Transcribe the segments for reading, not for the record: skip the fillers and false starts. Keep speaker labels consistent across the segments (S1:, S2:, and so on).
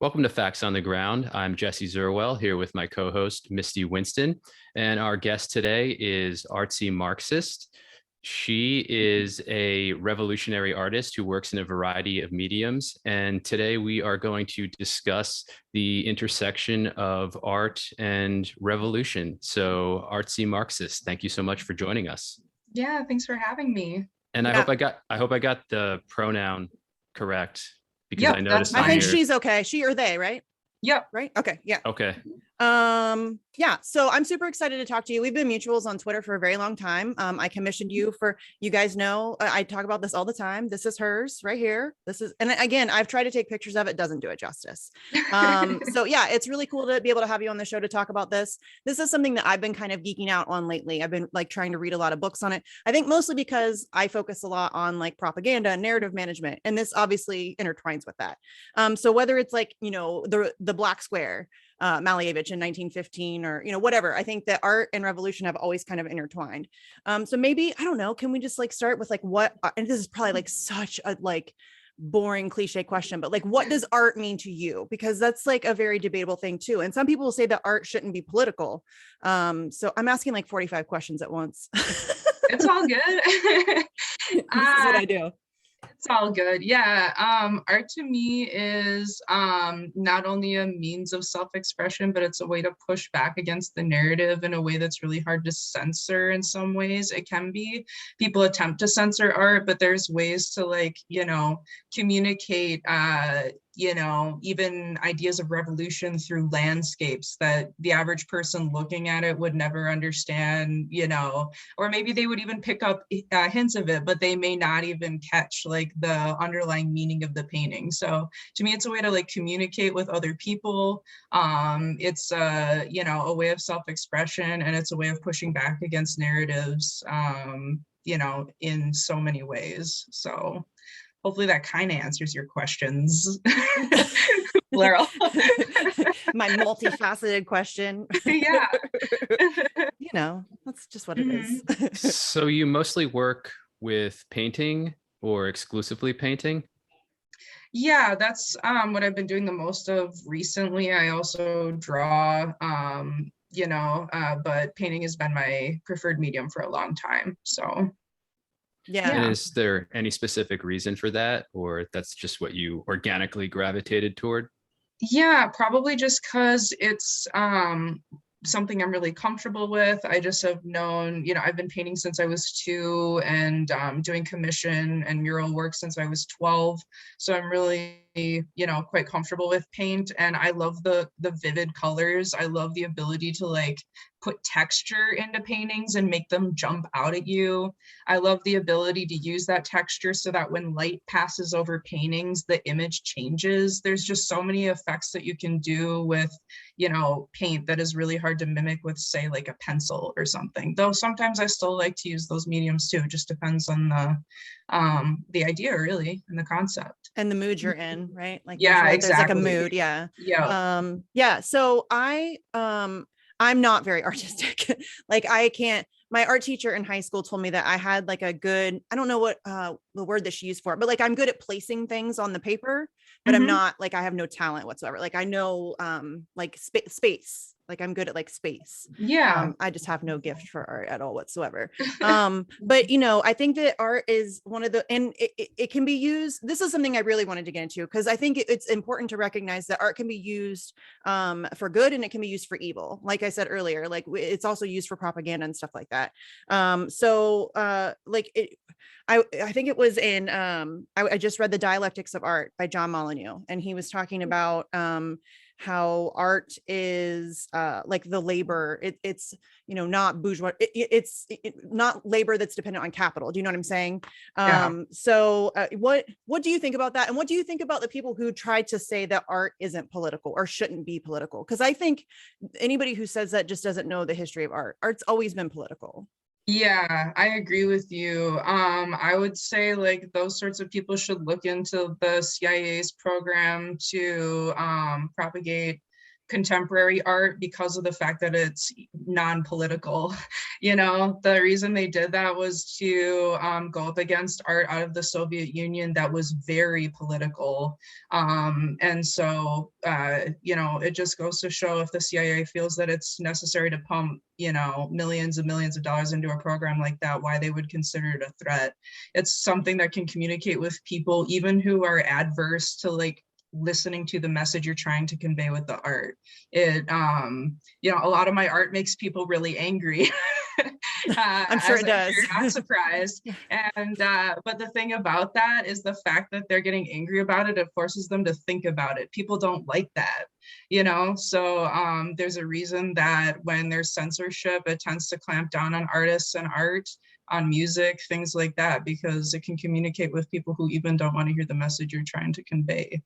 S1: Welcome to Facts on the Ground. I'm Jesse Zerwell here with my co-host, Misty Winston. And our guest today is Artsy Marxist. She is a revolutionary artist who works in a variety of mediums. And today we are going to discuss the intersection of art and revolution. So Artsy Marxist, thank you so much for joining us.
S2: Yeah, thanks for having me.
S1: And
S3: Yeah.
S1: I hope I got the pronoun correct because
S2: Yep,
S1: I noticed
S2: that's
S3: I think
S1: here.
S3: she's okay. She or they, right?
S2: Yep.
S3: Right? Okay. Yeah.
S1: Okay.
S3: Yeah. So I'm super excited to talk to you. We've been mutuals on Twitter for a very long time. I commissioned you for, you guys know, I talk about this all the time. This is hers right here. This is, and again, I've tried to take pictures of it. Doesn't do it justice. So yeah, it's really cool to be able to have you on the show to talk about this. This is something that I've been kind of geeking out on lately. I've been like trying to read a lot of books on it. I think mostly because I focus a lot on like propaganda and narrative management, and this obviously intertwines with that. So whether it's like, you know, the Black Square, Malevich in 1915, or, you know, whatever, I think that art and revolution have always kind of intertwined. So maybe, I don't know, can we just like start with like what, and this is probably like such a like boring cliche question, but like, what does art mean to you? Because that's like a very debatable thing too. And some people will say that art shouldn't be political. So I'm asking like 45 questions at once.
S2: It's all good.
S3: This is what I do.
S2: It's all good. Yeah. Art to me is not only a means of self-expression, but it's a way to push back against the narrative in a way that's really hard to censor in some ways. It can be. People attempt to censor art, but there's ways to, like, you know, communicate you know, even ideas of revolution through landscapes that the average person looking at it would never understand, you know, or maybe they would even pick up hints of it, but they may not even catch like the underlying meaning of the painting. So to me, it's a way to like communicate with other people. It's you know, a way of self-expression, and it's a way of pushing back against narratives, you know, in so many ways. So hopefully that kind of answers your questions, plural.
S3: My multifaceted question.
S2: Yeah.
S3: You know, that's just what it is.
S1: So you mostly work with painting or exclusively painting?
S2: Yeah, that's what I've been doing the most of recently. I also draw, you know, but painting has been my preferred medium for a long time. So
S3: Yeah.
S1: And is there any specific reason for that, or that's just what you organically gravitated toward?
S2: yeah, probably just because it's something I'm really comfortable with. I just have known, you know, I've been painting since I was 2, and doing commission and mural work since I was 12. So I'm really, you know, quite comfortable with paint, and I love the vivid colors. I love the ability to like put texture into paintings and make them jump out at you. I love the ability to use that texture so that when light passes over paintings, the image changes. There's just so many effects that you can do with, you know, paint that is really hard to mimic with, say, like a pencil or something. Though sometimes I still like to use those mediums too. It just depends on the idea, really, and the concept.
S3: And the mood you're in, right? Like,
S2: Yeah,
S3: there's like a
S2: exactly.
S3: mood. Yeah.
S2: Yeah.
S3: Yeah. So I'm not very artistic. Like I can't, my art teacher in high school told me that I had like a good, I don't know what the word that she used for it, but like I'm good at placing things on the paper, but I'm not like, I have no talent whatsoever. Like I know like space, like I'm good at like space.
S2: Yeah.
S3: I just have no gift for art at all whatsoever. But you know, I think that art is one of the, and it can be used. This is something I really wanted to get into, because I think it's important to recognize that art can be used for good, and it can be used for evil. Like I said earlier, like it's also used for propaganda and stuff like that. Like I think it was in I just read The Dialectics of Art by John Molyneux, and he was talking about how art is like the labor. It's, you know, not bourgeois. It's not labor that's dependent on capital. Do you know what I'm saying? So what do you think about that? And what do you think about the people who try to say that art isn't political or shouldn't be political? Because I think anybody who says that just doesn't know the history of art. Art's always been political.
S2: Yeah, I agree with you. I would say like those sorts of people should look into the CIA's program to propagate contemporary art because of the fact that it's non-political. You know, the reason they did that was to go up against art out of the Soviet Union that was very political. And so, you know, it just goes to show, if the CIA feels that it's necessary to pump, you know, millions and millions of dollars into a program like that, why they would consider it a threat. It's something that can communicate with people, even who are adverse to like listening to the message you're trying to convey with the art. It, you know, a lot of my art makes people really angry.
S3: I'm sure it does.
S2: You're not surprised. And but the thing about that is the fact that they're getting angry about it, it forces them to think about it. People don't like that, you know? So there's a reason that when there's censorship, it tends to clamp down on artists and art, on music, things like that, because it can communicate with people who even don't want to hear the message you're trying to convey.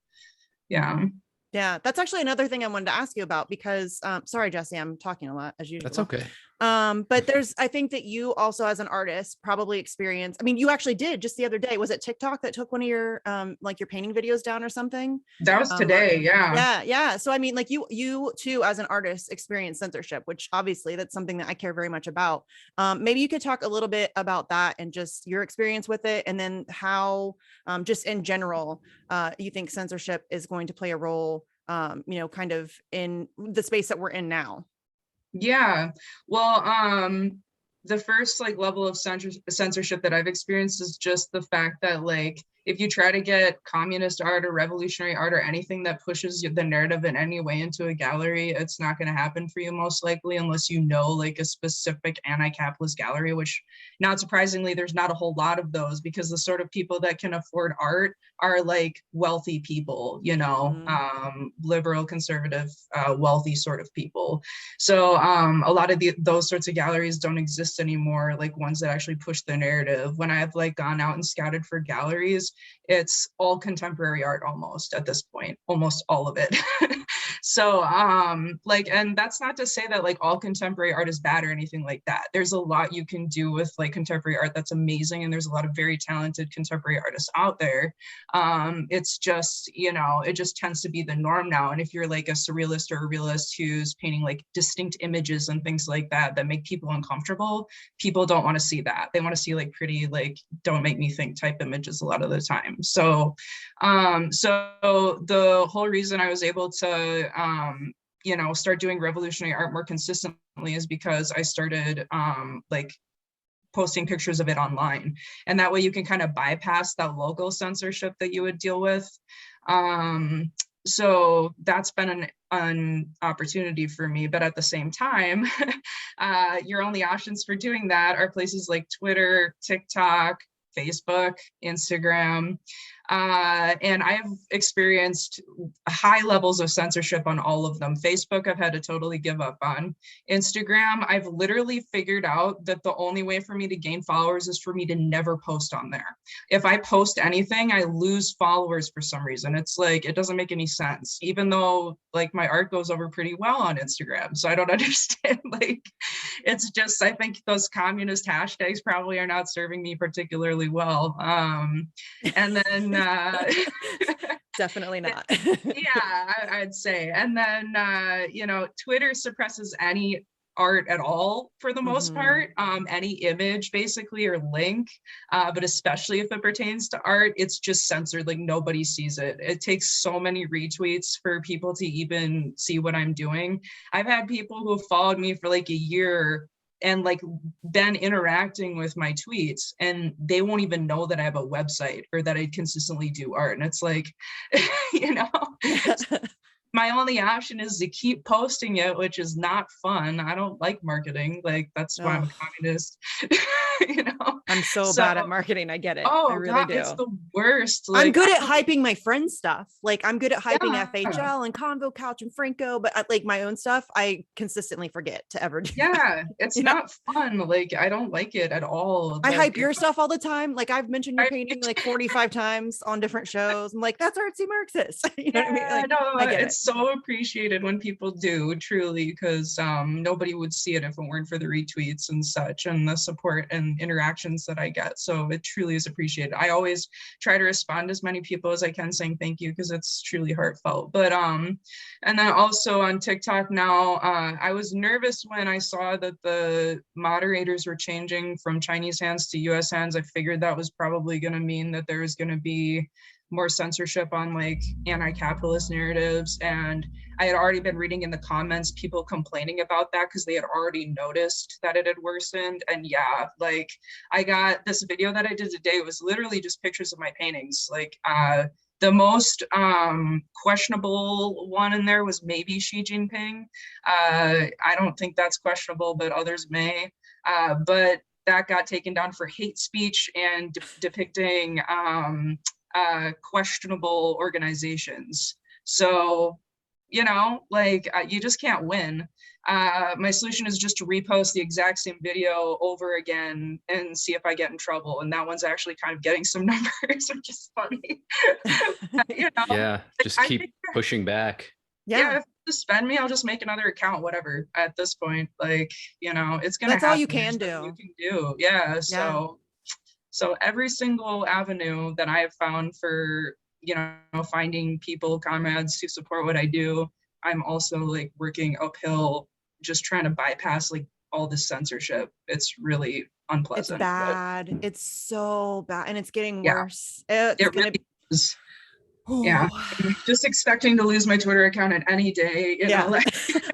S2: Yeah.
S3: Yeah, that's actually another thing I wanted to ask you about, because sorry, Jesse, I'm talking a lot as usual.
S1: That's okay.
S3: But there's, I think that you also as an artist probably experience, I mean, you actually did just the other day, was it TikTok that took one of your like your painting videos down or something?
S2: That was today. Yeah.
S3: Yeah. So I mean, like you too, as an artist, experience censorship, which obviously that's something that I care very much about. Maybe you could talk a little bit about that and just your experience with it, and then how just in general you think censorship is going to play a role, you know, kind of in the space that we're in now.
S2: Yeah, well, the first like level of censorship that I've experienced is just the fact that like, if you try to get communist art or revolutionary art or anything that pushes the narrative in any way into a gallery, it's not going to happen for you most likely, unless you know like a specific anti-capitalist gallery, which not surprisingly, there's not a whole lot of those, because the sort of people that can afford art are like wealthy people, you know, liberal, conservative, wealthy sort of people. So a lot of those sorts of galleries don't exist anymore, like ones that actually push the narrative. When I've like gone out and scouted for galleries, it's all contemporary art almost at this point, almost all of it. So like, and that's not to say that like all contemporary art is bad or anything like that. There's a lot you can do with like contemporary art that's amazing, and there's a lot of very talented contemporary artists out there. It's just, you know, it just tends to be the norm now. And if you're like a surrealist or a realist who's painting like distinct images and things like that that make people uncomfortable, people don't want to see that. They want to see like pretty, like don't make me think type images a lot of the time. So so the whole reason I was able to you know, start doing revolutionary art more consistently is because I started like posting pictures of it online, and that way you can kind of bypass that local censorship that you would deal with. So that's been an opportunity for me, but at the same time, your only options for doing that are places like Twitter, TikTok, Facebook, Instagram. And I've experienced high levels of censorship on all of them. Facebook, I've had to totally give up on. Instagram, I've literally figured out that the only way for me to gain followers is for me to never post on there. If I post anything, I lose followers for some reason. It's like, it doesn't make any sense, even though like my art goes over pretty well on Instagram. So I don't understand, like, it's just, I think those communist hashtags probably are not serving me particularly well. And then
S3: definitely not.
S2: Yeah, I'd say. And then you know, Twitter suppresses any art at all for the most part, any image basically or link, but especially if it pertains to art, it's just censored. Like nobody sees it. It takes so many retweets for people to even see what I'm doing. I've had people who followed me for like a year and like been interacting with my tweets, and they won't even know that I have a website or that I consistently do art. And it's like, you know, my only option is to keep posting it, which is not fun. I don't like marketing. Like that's why I'm a communist. You know,
S3: I'm so bad at marketing. I get it.
S2: Oh,
S3: I really
S2: God,
S3: do.
S2: it's the worst. Like,
S3: I'm good at hyping my friends' stuff. Like I'm good at hyping FHL and Convo Couch and Franco, but like my own stuff, I consistently forget to ever do.
S2: Yeah, it's not fun. Like I don't like it at all.
S3: I hype your stuff all the time. Like I've mentioned your painting like 45 times on different shows. I'm like, that's Artsy Marxist. You know what I mean? Like,
S2: no,
S3: I get
S2: it's so appreciated when people do, truly, because nobody would see it if it weren't for the retweets and such and the support and and interactions that I get. So it truly is appreciated. I always try to respond to as many people as I can saying thank you, because it's truly heartfelt. But and then also on TikTok now, I was nervous when I saw that the moderators were changing from Chinese hands to US hands. I figured that was probably going to mean that there was going to be more censorship on like anti-capitalist narratives. And I had already been reading in the comments people complaining about that because they had already noticed that it had worsened. And yeah, like I got this video that I did today was literally just pictures of my paintings. Like the most questionable one in there was maybe Xi Jinping. I don't think that's questionable, but others may. But that got taken down for hate speech and depicting questionable organizations. So, you know, like you just can't win. My solution is just to repost the exact same video over again and see if I get in trouble. And that one's actually kind of getting some numbers, which is funny. You know,
S1: Yeah, just keep pushing back.
S2: Yeah, if you suspend me, I'll just make another account, whatever. At this point, like, you know, it's gonna
S3: That's
S2: happen.
S3: all you can do.
S2: You can do. Yeah. So every single avenue that I have found for, you know, finding people, comrades to support what I do, I'm also like working uphill, just trying to bypass like all this censorship. It's really unpleasant.
S3: It's bad. It's so bad, and it's getting
S2: Yeah,
S3: worse. It's
S2: it
S3: gonna
S2: really is. Yeah, I'm just expecting to lose my Twitter account at any day. You know, like,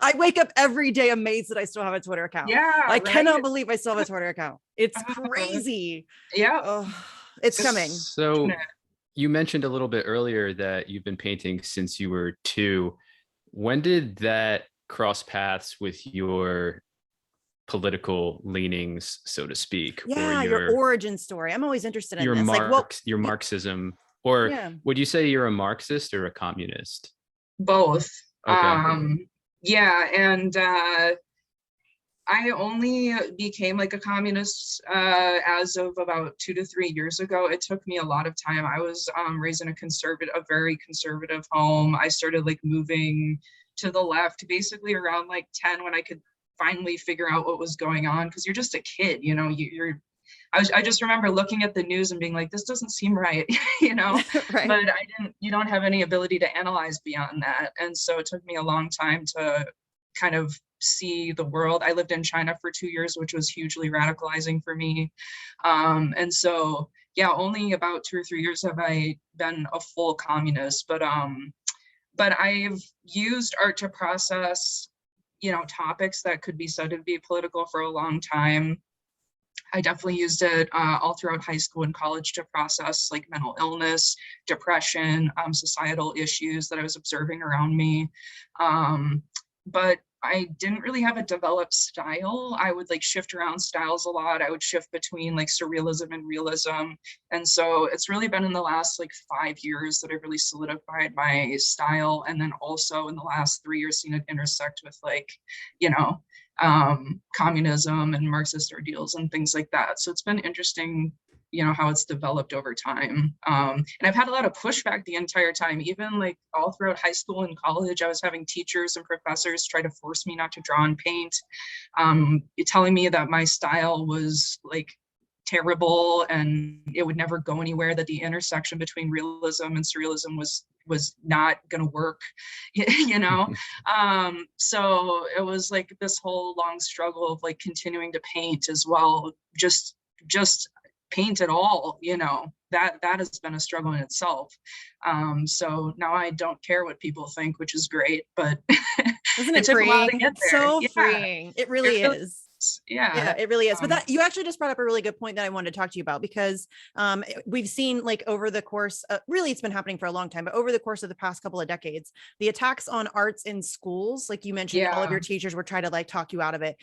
S3: I wake up every day amazed that I still have a Twitter account.
S2: yeah,
S3: I cannot believe I still have a Twitter account. It's crazy.
S2: Yeah,
S3: it's coming.
S1: So you mentioned a little bit earlier that you've been painting since you were 2. When did that cross paths with your political leanings, so to speak?
S3: Yeah,
S1: or
S3: your origin story. I'm always interested in this.
S1: Your Marxism, or would you say you're a Marxist or a communist?
S2: Both.
S1: Okay.
S2: Yeah, and I only became like a communist as of about 2 to 3 years ago. It took me a lot of time. I was raised in a very conservative home. I started like moving to the left basically around like 10 when I could finally figure out what was going on, because you're just a kid, you know. I just remember looking at the news and being like, this doesn't seem right, you know.
S3: Right.
S2: But you don't have any ability to analyze beyond that. And so it took me a long time to kind of see the world. I lived in China for 2 years, which was hugely radicalizing for me. And so, yeah, only about 2 or 3 years have I been a full communist, but I've used art to process, you know, topics that could be said to be political for a long time. I definitely used it all throughout high school and college to process like mental illness, depression, societal issues that I was observing around me. But I didn't really have a developed style. I would like shift around styles a lot. I would shift between like surrealism and realism. And so it's really been in the last like 5 years that I've really solidified my style. And then also in the last 3 years, seen it intersect with like, you know, communism and Marxist ideals and things like that. So it's been interesting, you know, how it's developed over time. And I've had a lot of pushback the entire time, even like all throughout high school and college. I was having teachers and professors try to force me not to draw and paint, telling me that my style was like terrible and it would never go anywhere, that the intersection between realism and surrealism was not going to work, you know. So it was like this whole long struggle of like continuing to paint as well, just paint at all, you know. That has been a struggle in itself. So now I don't care what people think, which is great, but
S3: isn't it freeing? It's so freeing. It really is. Yeah, it really is. But that you actually just brought up a really good point that I wanted to talk to you about, because we've seen like over the course, really it's been happening for a long time, but over the course of the past couple of decades, the attacks on arts in schools, like you mentioned, all of your teachers were trying to like talk you out of it.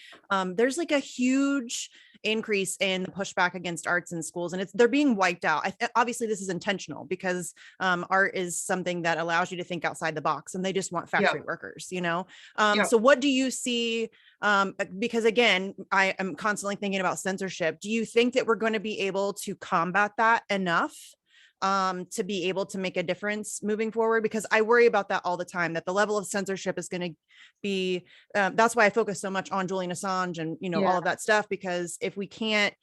S3: There's like a huge increase in the pushback against arts in schools, and they're being wiped out. Obviously this is intentional, because art is something that allows you to think outside the box, and they just want factory workers, you know. So what do you see? Because again, I am constantly thinking about censorship. Do you think that we're going to be able to combat that enough to be able to make a difference moving forward, because I worry about that all the time, that the level of censorship is going to be, that's why I focus so much on Julian Assange and, all of that stuff, because if we can't,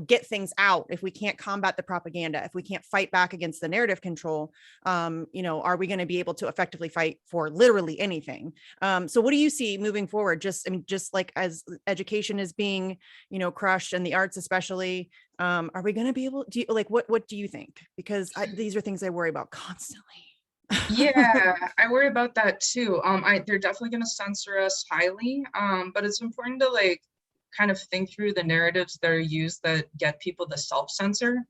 S3: get things out, if we can't combat the propaganda, if we can't fight back against the narrative control, are we going to be able to effectively fight for literally anything? So what do you see moving forward? Just like as education is being, crushed, and the arts especially, are we going to be able to, what do you think? Because these are things I worry about constantly.
S2: Yeah, I worry about that too. They're definitely going to censor us highly, but it's important to kind of think through the narratives that are used that get people to self-censor.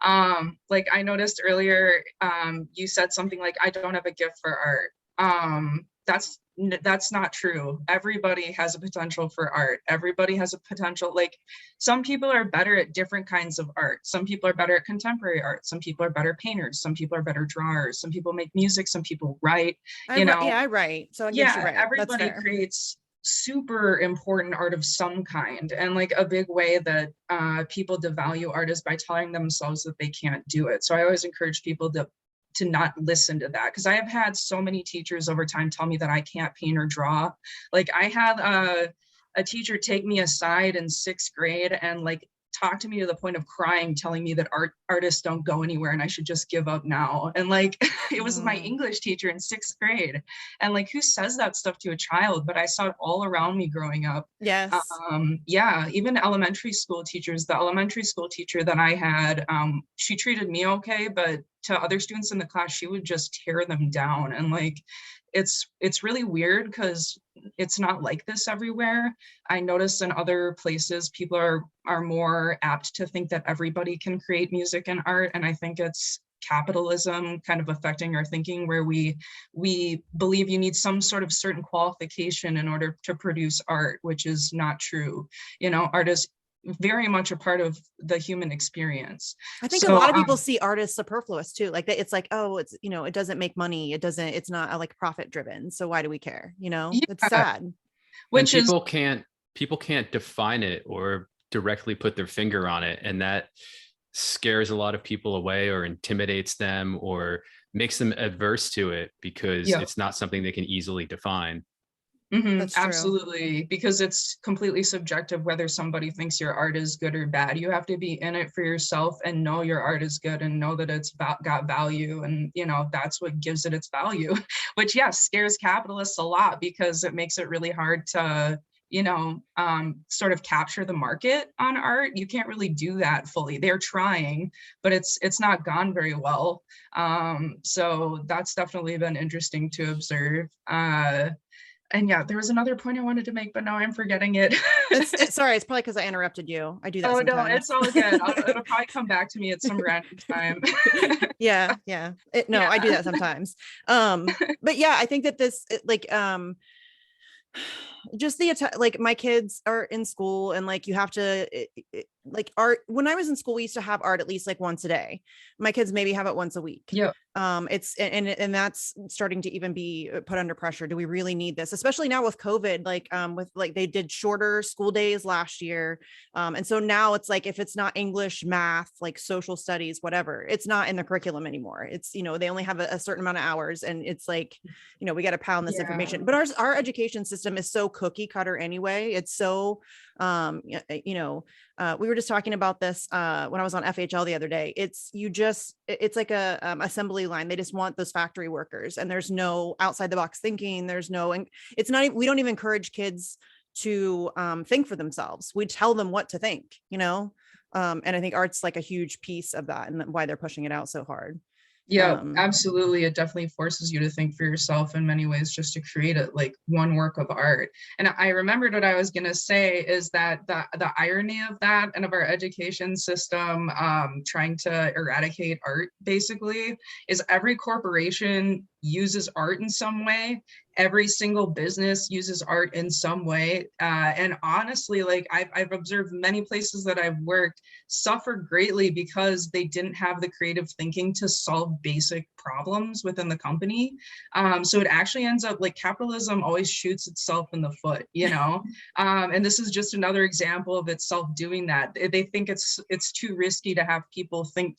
S2: I noticed earlier, you said something like, I don't have a gift for art. That's not true. Everybody has a potential for art. Everybody has a potential. Some people are better at different kinds of art. Some people are better at contemporary art. Some people are better painters. Some people are better drawers. Some people make music. Some people write.
S3: I write. So I guess you're right.
S2: Everybody creates super important art of some kind, and a big way that people devalue art is by telling themselves that they can't do it. So I always encourage people to not listen to that, because I have had so many teachers over time tell me that I can't paint or draw. I had a teacher take me aside in 6th grade and talk to me to the point of crying, telling me that artists don't go anywhere and I should just give up now. And it was my English teacher in 6th grade. And who says that stuff to a child? But I saw it all around me growing up.
S3: Yes.
S2: Even elementary school teachers. The elementary school teacher that I had, she treated me okay, but to other students in the class, she would just tear them down. And it's really weird because it's not like this everywhere. I notice in other places, people are more apt to think that everybody can create music and art. And I think it's capitalism kind of affecting our thinking, where we believe you need some sort of certain qualification in order to produce art, which is not true. Art is very much a part of the human experience.
S3: I think a lot of people see art as superfluous too. It's oh, it's, it doesn't make money. It's not profit driven. So why do we care? It's sad.
S1: Which people can't define it or directly put their finger on it. And that scares a lot of people away, or intimidates them, or makes them adverse to it, because it's not something they can easily define.
S2: Absolutely, because it's completely subjective whether somebody thinks your art is good or bad. You have to be in it for yourself and know your art is good and know that it's got value, and that's what gives it its value, which scares capitalists a lot, because it makes it really hard to sort of capture the market on art. You can't really do that fully. They're trying, but it's not gone very well. So that's definitely been interesting to observe. And there was another point I wanted to make, but now I'm forgetting it.
S3: Sorry, it's probably because I interrupted you. I do that sometimes.
S2: No, it's all good. It'll probably come back to me at some random time.
S3: I do that sometimes. But I think that this, just my kids are in school, and you have to art. When I was in school, we used to have art at least once a day. My kids maybe have it once a week. It's and that's starting to even be put under pressure. Do we really need this, especially now with COVID? They did shorter school days last year, and so now it's if it's not English, math, social studies, whatever, it's not in the curriculum anymore. It's they only have a certain amount of hours, and it's we got to pound this information. But our education system is so cookie cutter anyway. It's so we were just talking about this when I was on FHL the other day. It's like a assembly line. They just want those factory workers, and there's no outside the box thinking. There's no, and it's not, we don't even encourage kids to think for themselves. We tell them what to think, and I think art's a huge piece of that, and why they're pushing it out so hard.
S2: Absolutely. It definitely forces you to think for yourself in many ways, just to create one work of art. And I remembered what I was going to say is that the irony of that, and of our education system trying to eradicate art, basically, is every corporation uses art in some way. Every single business uses art in some way. And honestly, like I've observed many places that I've worked suffer greatly because they didn't have the creative thinking to solve basic problems within the company. So it actually ends up like capitalism always shoots itself in the foot, you know? And this is just another example of itself doing that. They think it's too risky to have people think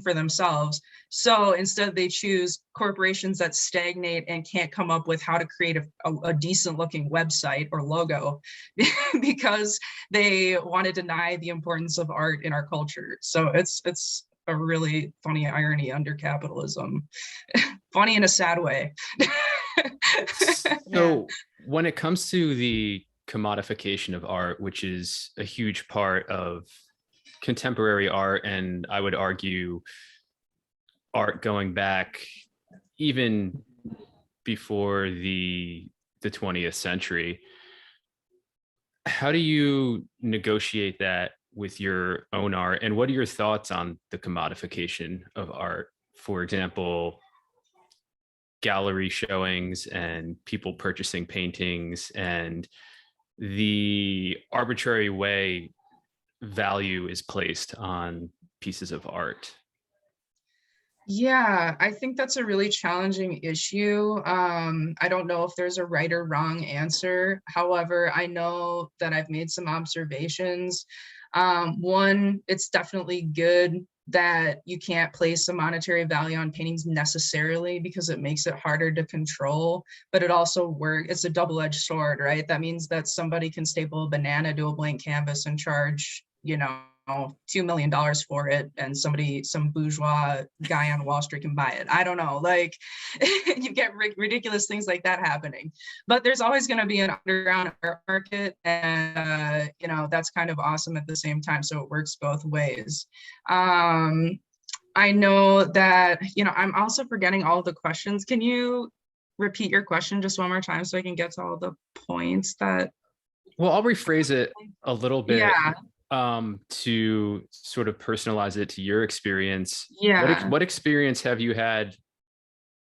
S2: for themselves. So instead they choose corporations that stagnate and can't come up with how to create a decent looking website or logo because they want to deny the importance of art in our culture. So it's a really funny irony under capitalism. Funny in a sad way.
S1: So when it comes to the commodification of art, which is a huge part of contemporary art, and I would argue art going back even before the 20th century, how do you negotiate that with your own art? And what are your thoughts on the commodification of art? For example, gallery showings and people purchasing paintings and the arbitrary way value is placed on pieces of art.
S2: Yeah, I think that's a really challenging issue. I don't know if there's a right or wrong answer. However, I know that I've made some observations. One, it's definitely good that you can't place a monetary value on paintings necessarily because it makes it harder to control, but it also works. It's a double-edged sword, right? That means that somebody can staple a banana to a blank canvas and charge, you know, $2 million for it, and some bourgeois guy on Wall Street can buy it. I don't know, like you get ridiculous things like that happening, but there's always going to be an underground art market, and you know, that's kind of awesome at the same time. So it works both ways. I know that, you know, I'm also forgetting all the questions. Can you repeat your question just one more time so I can get to all the points that?
S1: Well, I'll rephrase it a little bit.
S2: Yeah.
S1: To sort of personalize it to your experience.
S2: Yeah.
S1: What experience have you had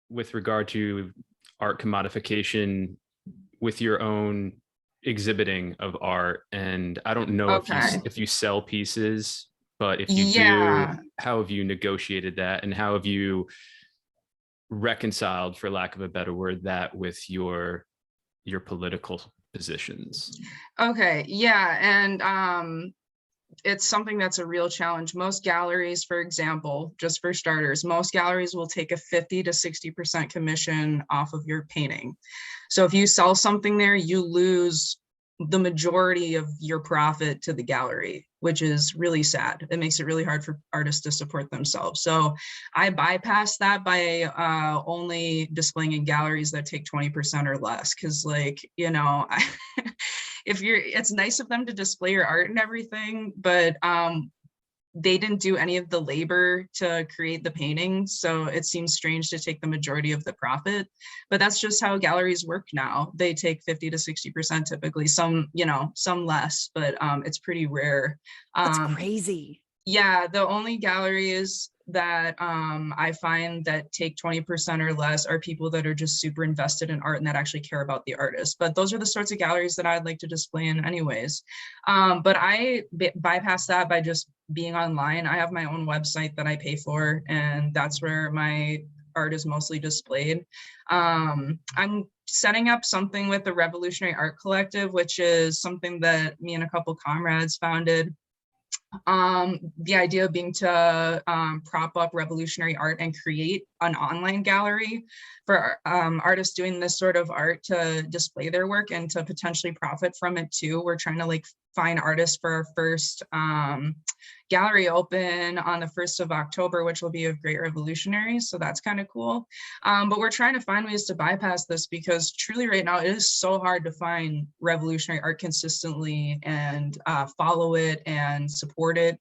S1: with regard to art commodification with your own exhibiting of art? And I don't know if you sell pieces, but if you do, how have you negotiated that, and how have you reconciled, for lack of a better word, that with your political positions?
S2: Okay, yeah, and it's something that's a real challenge. Most galleries, for example, just for starters, most galleries will take a 50 to 60% commission off of your painting. So if you sell something there, you lose the majority of your profit to the gallery, which is really sad. It makes it really hard for artists to support themselves. So I bypass that by only displaying in galleries that take 20% or less. Cause like, you know, it's nice of them to display your art and everything, but they didn't do any of the labor to create the painting. So it seems strange to take the majority of the profit, but that's just how galleries work now. They take 50 to 60% typically, some, you know, some less, but it's pretty rare.
S3: That's crazy.
S2: Yeah, the only galleries that I find that take 20% or less are people that are just super invested in art and that actually care about the artist. But those are the sorts of galleries that I'd like to display in anyways. But I bypass that by just being online. I have my own website that I pay for, and that's where my art is mostly displayed. I'm setting up something with the Revolutionary Art Collective, which is something that me and a couple comrades founded. The idea being to prop up revolutionary art and create an online gallery for artists doing this sort of art to display their work and to potentially profit from it too. We're trying to like find artists for our first gallery open on the 1st of October, which will be of Great Revolutionaries. So that's kind of cool. But we're trying to find ways to bypass this because truly right now it is so hard to find revolutionary art consistently and follow it and support it.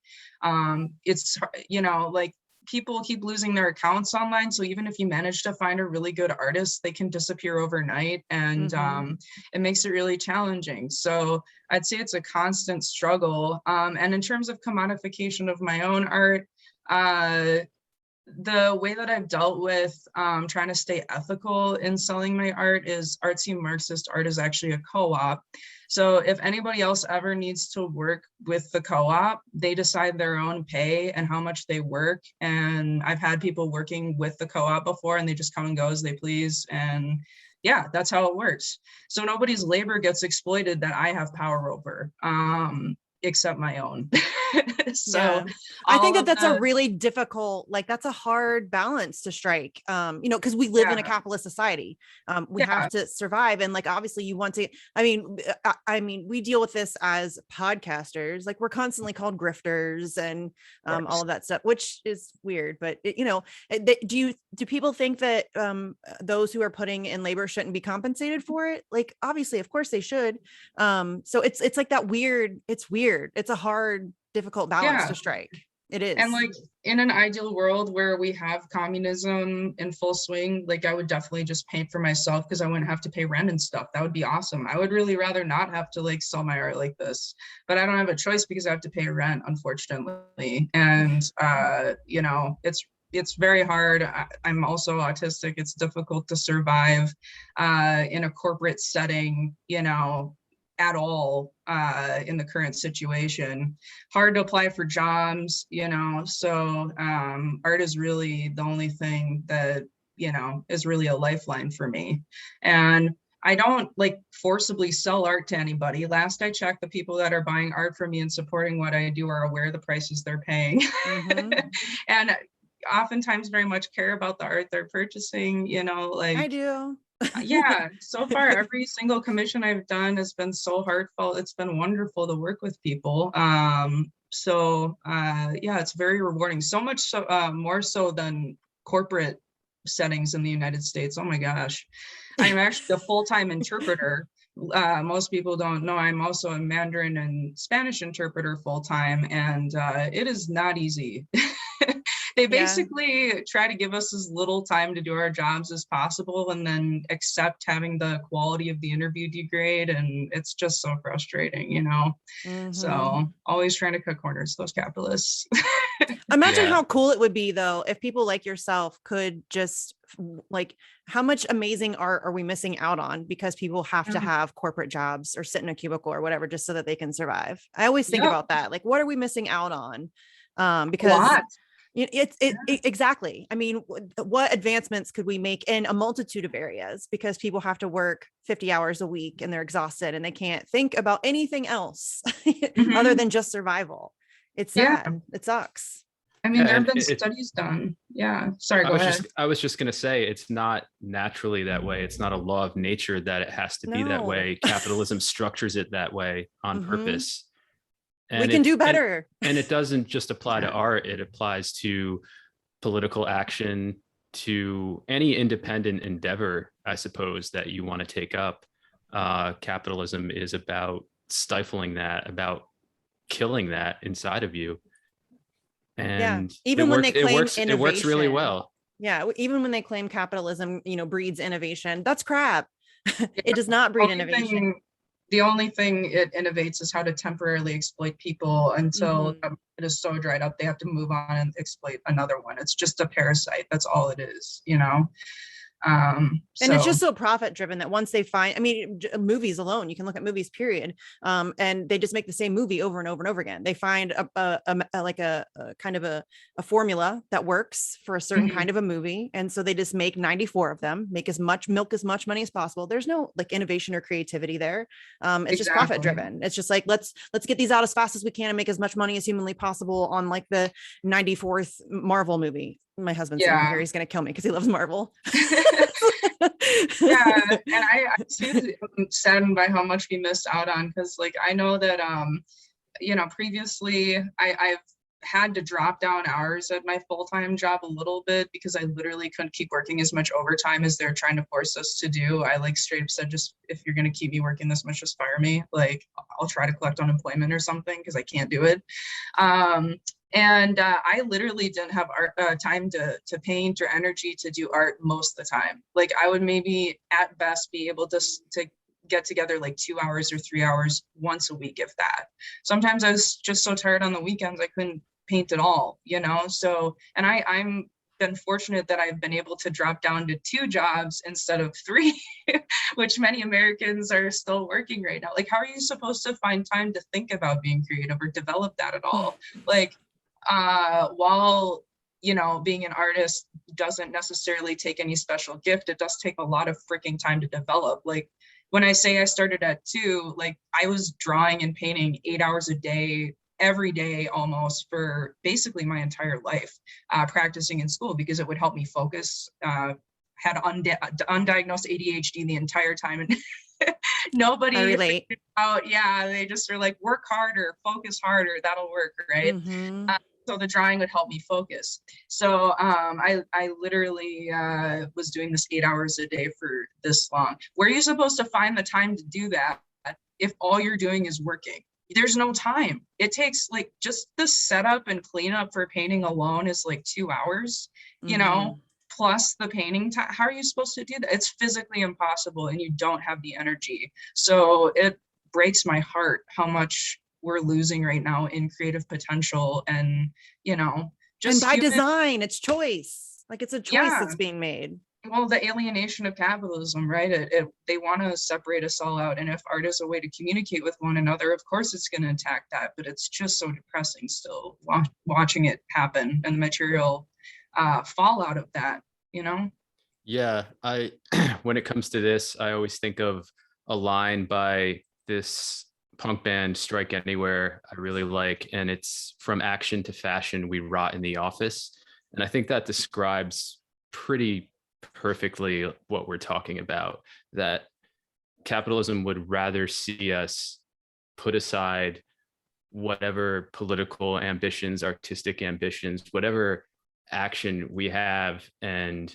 S2: It's, you know, like people keep losing their accounts online. So even if you manage to find a really good artist, they can disappear overnight, and it makes it really challenging. So I'd say it's a constant struggle. And in terms of commodification of my own art, the way that I've dealt with trying to stay ethical in selling my art is Artsy Marxist art is actually a co-op. So if anybody else ever needs to work with the co-op, they decide their own pay and how much they work. And I've had people working with the co-op before, and they just come and go as they please. And yeah, that's how it works. So nobody's labor gets exploited that I have power over, except my own. So
S3: yeah. I think that that's a really difficult, like that's a hard balance to strike, because we live in a capitalist society. We have to survive. And like, obviously you want to, I mean, we deal with this as podcasters, like we're constantly called grifters and all of that stuff, which is weird, but do people think that those who are putting in labor shouldn't be compensated for it? Like, obviously, of course they should. So it's like that weird, it's a hard, difficult balance to strike. It is.
S2: And like in an ideal world where we have communism in full swing, like I would definitely just paint for myself because I wouldn't have to pay rent and stuff. That would be awesome. I would really rather not have to like sell my art like this, but I don't have a choice because I have to pay rent, unfortunately. And it's very hard. I'm also autistic. It's difficult to survive in a corporate setting, at all in the current situation. Hard to apply for jobs, so art is really the only thing that, is really a lifeline for me. And I don't like forcibly sell art to anybody. Last I checked, the people that are buying art from me and supporting what I do are aware of the prices they're paying. And oftentimes very much care about the art they're purchasing, like
S3: I do.
S2: Yeah, so far every single commission I've done has been so heartfelt. It's been wonderful to work with people. It's very rewarding, so much so more so than corporate settings in the United States. Oh my gosh, I'm actually a full-time interpreter. Most people don't know I'm also a Mandarin and Spanish interpreter full-time, and it is not easy. They basically try to give us as little time to do our jobs as possible and then accept having the quality of the interview degrade. And it's just so frustrating, So always trying to cut corners, those capitalists.
S3: Imagine how cool it would be though, if people like yourself could just like, how much amazing art are we missing out on because people have to have corporate jobs or sit in a cubicle or whatever, just so that they can survive. I always think about that. Like, what are we missing out on? Because exactly. I mean, what advancements could we make in a multitude of areas because people have to work 50 hours a week and they're exhausted and they can't think about anything else other than just survival. It's sad. It sucks.
S2: I mean, there have been studies done. Yeah. Sorry, go ahead.
S1: I was just going to say, it's not naturally that way. It's not a law of nature that it has to be that way. Capitalism structures it that way on purpose. And
S3: we can do better.
S1: And it doesn't just apply to art. It applies to political action, to any independent endeavor, I suppose, that you want to take up. Capitalism is about stifling that, about killing that inside of you. And
S3: even when they claim innovation,
S1: it works really well.
S3: Yeah, even when they claim capitalism, breeds innovation, that's crap. It does not breed innovation.
S2: The only thing it innovates is how to temporarily exploit people until it is so dried up they have to move on and exploit another one. It's just a parasite. That's all it is, And
S3: it's just so profit driven that once they find, I mean, movies alone, you can look at movies, period. And they just make the same movie over and over and over again. They find a kind of a formula that works for a certain kind of a movie. And so they just make 94 of them, milk as much money as possible. There's no like innovation or creativity there. It's just profit driven. It's just like, let's get these out as fast as we can and make as much money as humanly possible on like the 94th Marvel movie. My husband's here. He's going to kill me because he loves Marvel.
S2: And I'm saddened by how much we missed out on, because like I know that previously I've had to drop down hours at my full-time job a little bit because I literally couldn't keep working as much overtime as they're trying to force us to do. I like straight up said, just if you're going to keep me working this much, just fire me. Like I'll try to collect unemployment or something because I can't do it. And I literally didn't have time to paint or energy to do art most of the time. Like I would maybe at best be able to get together like 2 hours or 3 hours once a week, if that. Sometimes I was just so tired on the weekends I couldn't paint at all, So, and I'm been fortunate that I've been able to drop down to 2 jobs instead of 3, which many Americans are still working right now. Like, how are you supposed to find time to think about being creative or develop that at all? Like, while, you know, being an artist doesn't necessarily take any special gift, it does take a lot of freaking time to develop. Like, when I say I started at 2, like, I was drawing and painting 8 hours a day, every day almost, for basically my entire life, practicing in school, because it would help me focus. Had undiagnosed ADHD the entire time, and nobody figured it out. Yeah, they just were like, work harder, focus harder, that'll work, right? So the drawing would help me focus. So I literally was doing this 8 hours a day for this long. Where are you supposed to find the time to do that if all you're doing is working? There's no time. It takes, like, just the setup and cleanup for painting alone is like 2 hours, you know, plus the painting time. How are you supposed to do that? It's physically impossible, and you don't have the energy. So it breaks my heart how much we're losing right now in creative potential, and, you know, just
S3: and by design, it's choice. Like, it's a choice that's being made.
S2: Well, the alienation of capitalism, right? They want to separate us all out. And if art is a way to communicate with one another, of course it's going to attack that. But it's just so depressing still watching it happen, and the material fallout of that, you know?
S1: Yeah, when it comes to this, I always think of a line by this punk band, Strike Anywhere, I really like. And it's, from action to fashion, we rot in the office. And I think that describes pretty perfectly what we're talking about, that capitalism would rather see us put aside whatever political ambitions, artistic ambitions, whatever action we have, and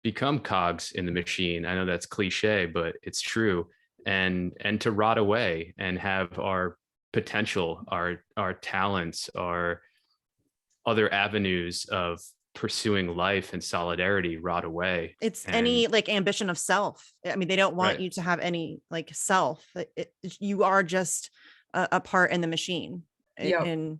S1: become cogs in the machine. I know that's cliche, but it's true. And to rot away and have our potential, our talents, our other avenues of pursuing life and solidarity rot away.
S3: It's any, like, ambition of self. I mean, they don't want you to have any, like, self. You are just a part in the machine. And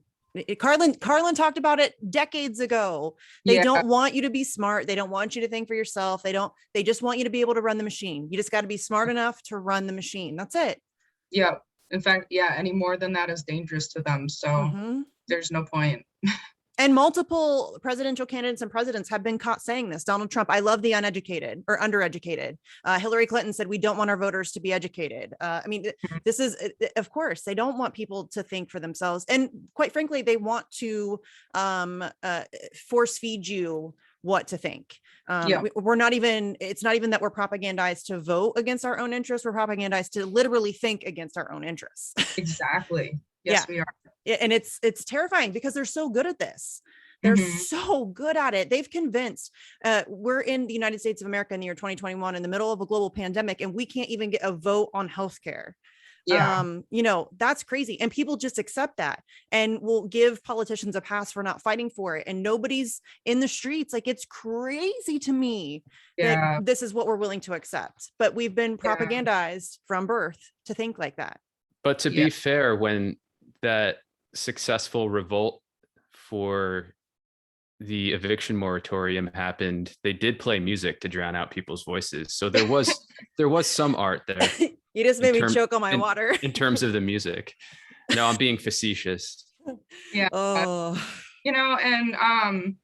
S3: Carlin talked about it decades ago. They don't want you to be smart. They don't want you to think for yourself. They just want you to be able to run the machine. You just got to be smart enough to run the machine. That's it.
S2: Yeah. In fact, any more than that is dangerous to them. So there's no point.
S3: And multiple presidential candidates and presidents have been caught saying this. Donald Trump, I love the uneducated or undereducated. Hillary Clinton said, we don't want our voters to be educated. I mean, this is, of course, they don't want people to think for themselves. And quite frankly, they want to force feed you what to think. We're not even, it's not even that we're propagandized to vote against our own interests. We're propagandized to literally think against our own interests.
S2: Exactly. Yes, we are.
S3: And it's terrifying because they're so good at this. They're so good at it. They've convinced, we're in the United States of America in the year 2021 in the middle of a global pandemic, and we can't even get a vote on healthcare. You know, that's crazy. And people just accept that and will give politicians a pass for not fighting for it. And nobody's in the streets. Like, it's crazy to me that this is what we're willing to accept. But we've been propagandized from birth to think like that.
S1: But to be fair, when that successful revolt for the eviction moratorium happened, they did play music to drown out people's voices. So there was some art there.
S3: You just made me choke on my water.
S1: In terms of the music. No, I'm being facetious.
S2: Yeah. Oh. You know, and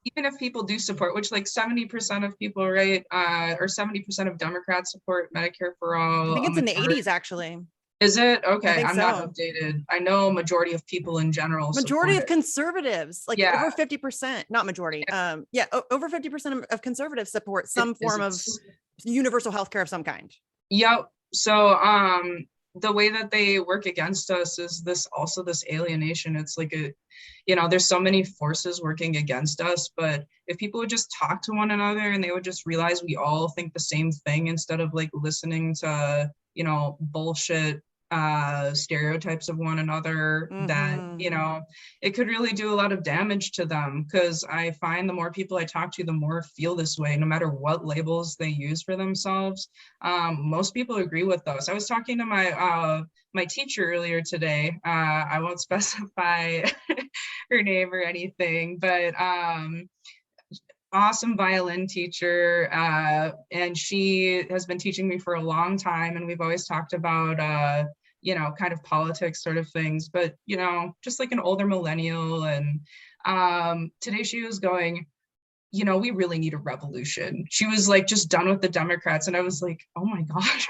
S2: even if people do support, which like 70% of people, right, or 70% of Democrats support Medicare for all.
S3: I think it's in the 80s, actually.
S2: Is it? Okay, I'm not updated. I know majority of people in general.
S3: Majority of conservatives, like over 50%, not majority. Over 50% of conservatives support some form of universal health care of some kind.
S2: Yep. So the way that they work against us is this alienation. It's like there's so many forces working against us, but if people would just talk to one another and they would just realize we all think the same thing instead of like listening to, bullshit stereotypes of one another, that it could really do a lot of damage to them, because I find the more people I talk to, the more feel this way, no matter what labels they use for themselves. Most people agree with us. I was talking to my teacher earlier today. I won't specify her name or anything, but awesome violin teacher, and she has been teaching me for a long time, and we've always talked about you know, kind of politics sort of things, but you know, just like an older millennial. And today she was going, you know, we really need a revolution. She was like just done with the Democrats, and I was like, oh my gosh.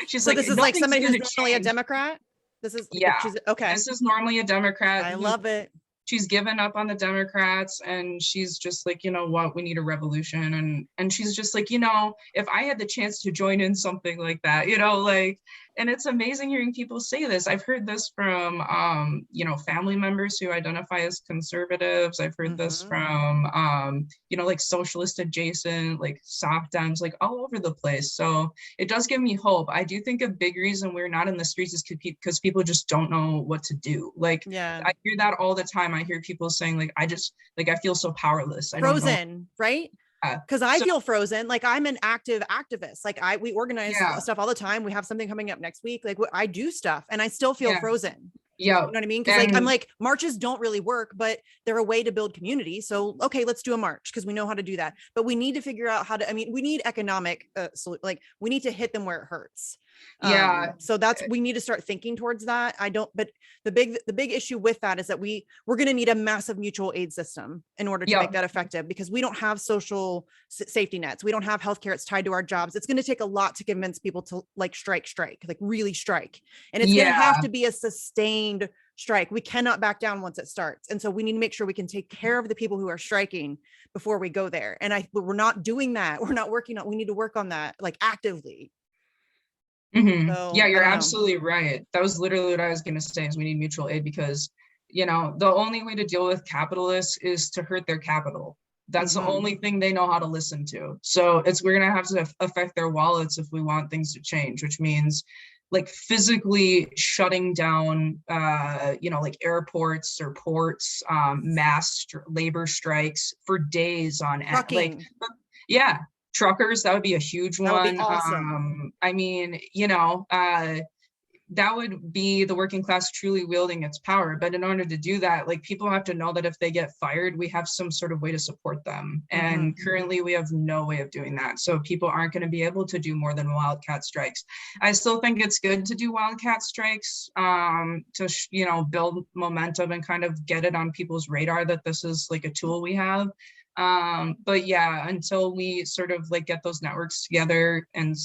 S2: She's
S3: So
S2: like,
S3: this is like
S2: nothing's
S3: somebody who's
S2: gonna
S3: normally a
S2: change.
S3: Democrat. This is
S2: Yeah,
S3: she's okay.
S2: this is normally a Democrat
S3: I
S2: who
S3: love it.
S2: she's given up on the Democrats, and she's just like, you know what, we need a revolution. And she's just like, you know, if I had the chance to join in something like that, you know, like, and it's amazing hearing people say this. I've heard this from you know, family members who identify as conservatives. I've heard this from you know, like socialist adjacent, like soft Dems, like all over the place. So it does give me hope. I do think a big reason we're not in the streets is because people just don't know what to do. Like,
S3: Yeah.
S2: I hear that all the time. I hear people saying like, I just like, I feel so powerless. I don't know.
S3: Frozen, right? Because I feel frozen. Like I'm an active activist. Like we organize stuff all the time. We have something coming up next week. Like I do stuff and I still feel frozen.
S2: Yeah.
S3: You know what I mean? Because like I'm like, marches don't really work, but they're a way to build community. So okay, let's do a march because we know how to do that. But we need to figure out how to, I mean, we need economic like we need to hit them where it hurts.
S2: Yeah.
S3: So that's, we need to start thinking towards that. But the big issue with that is that we're going to need a massive mutual aid system in order to make that effective, because we don't have social safety nets. We don't have healthcare. It's tied to our jobs. It's going to take a lot to convince people to like strike, like really strike. And it's going to have to be a sustained strike. We cannot back down once it starts. And so we need to make sure we can take care of the people who are striking before we go there. And we're not doing that. We're not working on, we need to work on that like actively.
S2: So, yeah, you're absolutely right. That was literally what I was going to say, is we need mutual aid because, you know, the only way to deal with capitalists is to hurt their capital. That's the only thing they know how to listen to. So we're going to have to affect their wallets if we want things to change, which means like physically shutting down, you know, like airports or ports, mass labor strikes for days on end. Like, yeah. Truckers, that would be a huge one. That would be awesome. I mean, you know, that would be the working class truly wielding its power. But in order to do that, like people have to know that if they get fired, we have some sort of way to support them. And currently we have no way of doing that. So people aren't going to be able to do more than wildcat strikes. I still think it's good to do wildcat strikes to, you know, build momentum and kind of get it on people's radar that this is like a tool we have. But yeah, until we sort of like get those networks together and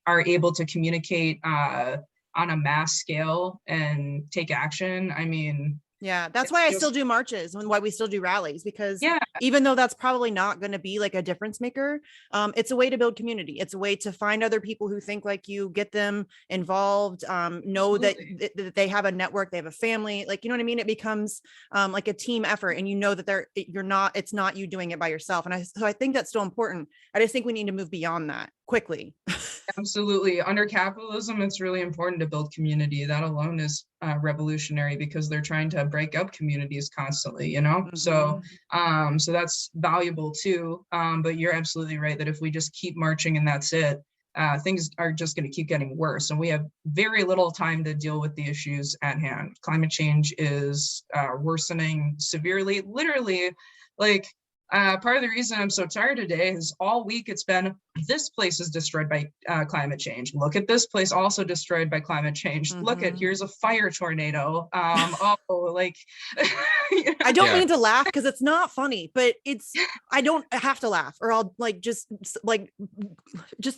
S2: are able to communicate on a mass scale and take action, I mean,
S3: yeah, that's why I still do marches and why we still do rallies, because even though that's probably not going to be like a difference maker, it's a way to build community. It's a way to find other people who think like you, get them involved, know that they have a network, they have a family, like, you know what I mean? It becomes like a team effort, and you know that it's not you doing it by yourself. And so I think that's still important. I just think we need to move beyond that quickly.
S2: Absolutely. Under capitalism, it's really important to build community. That alone is revolutionary, because they're trying to break up communities constantly, you know? So that's valuable too. But you're absolutely right that if we just keep marching and that's it, things are just going to keep getting worse. And we have very little time to deal with the issues at hand. Climate change is worsening severely, literally. Like, part of the reason I'm so tired today is all week it's been, this place is destroyed by climate change. Look at this place, also destroyed by climate change. Look at, here's a fire tornado. Like, you know?
S3: I don't mean to laugh because it's not funny, but I don't have to laugh, or I'll just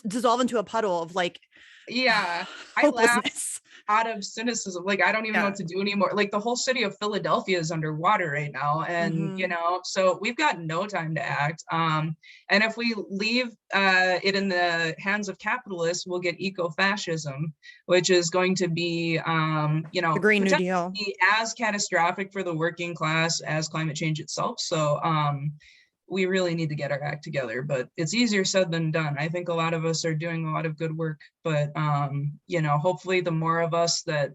S3: dissolve into a puddle of like,
S2: I laugh out of cynicism. Like, I don't even know what to do anymore. Like, the whole city of Philadelphia is underwater right now. And, you know, so we've got no time to act. And if we leave it in the hands of capitalists, we'll get eco-fascism, which is going to be, you know,
S3: the Green New Deal,
S2: as catastrophic for the working class as climate change itself. So, we really need to get our act together, but it's easier said than done. I think a lot of us are doing a lot of good work, but you know, hopefully the more of us that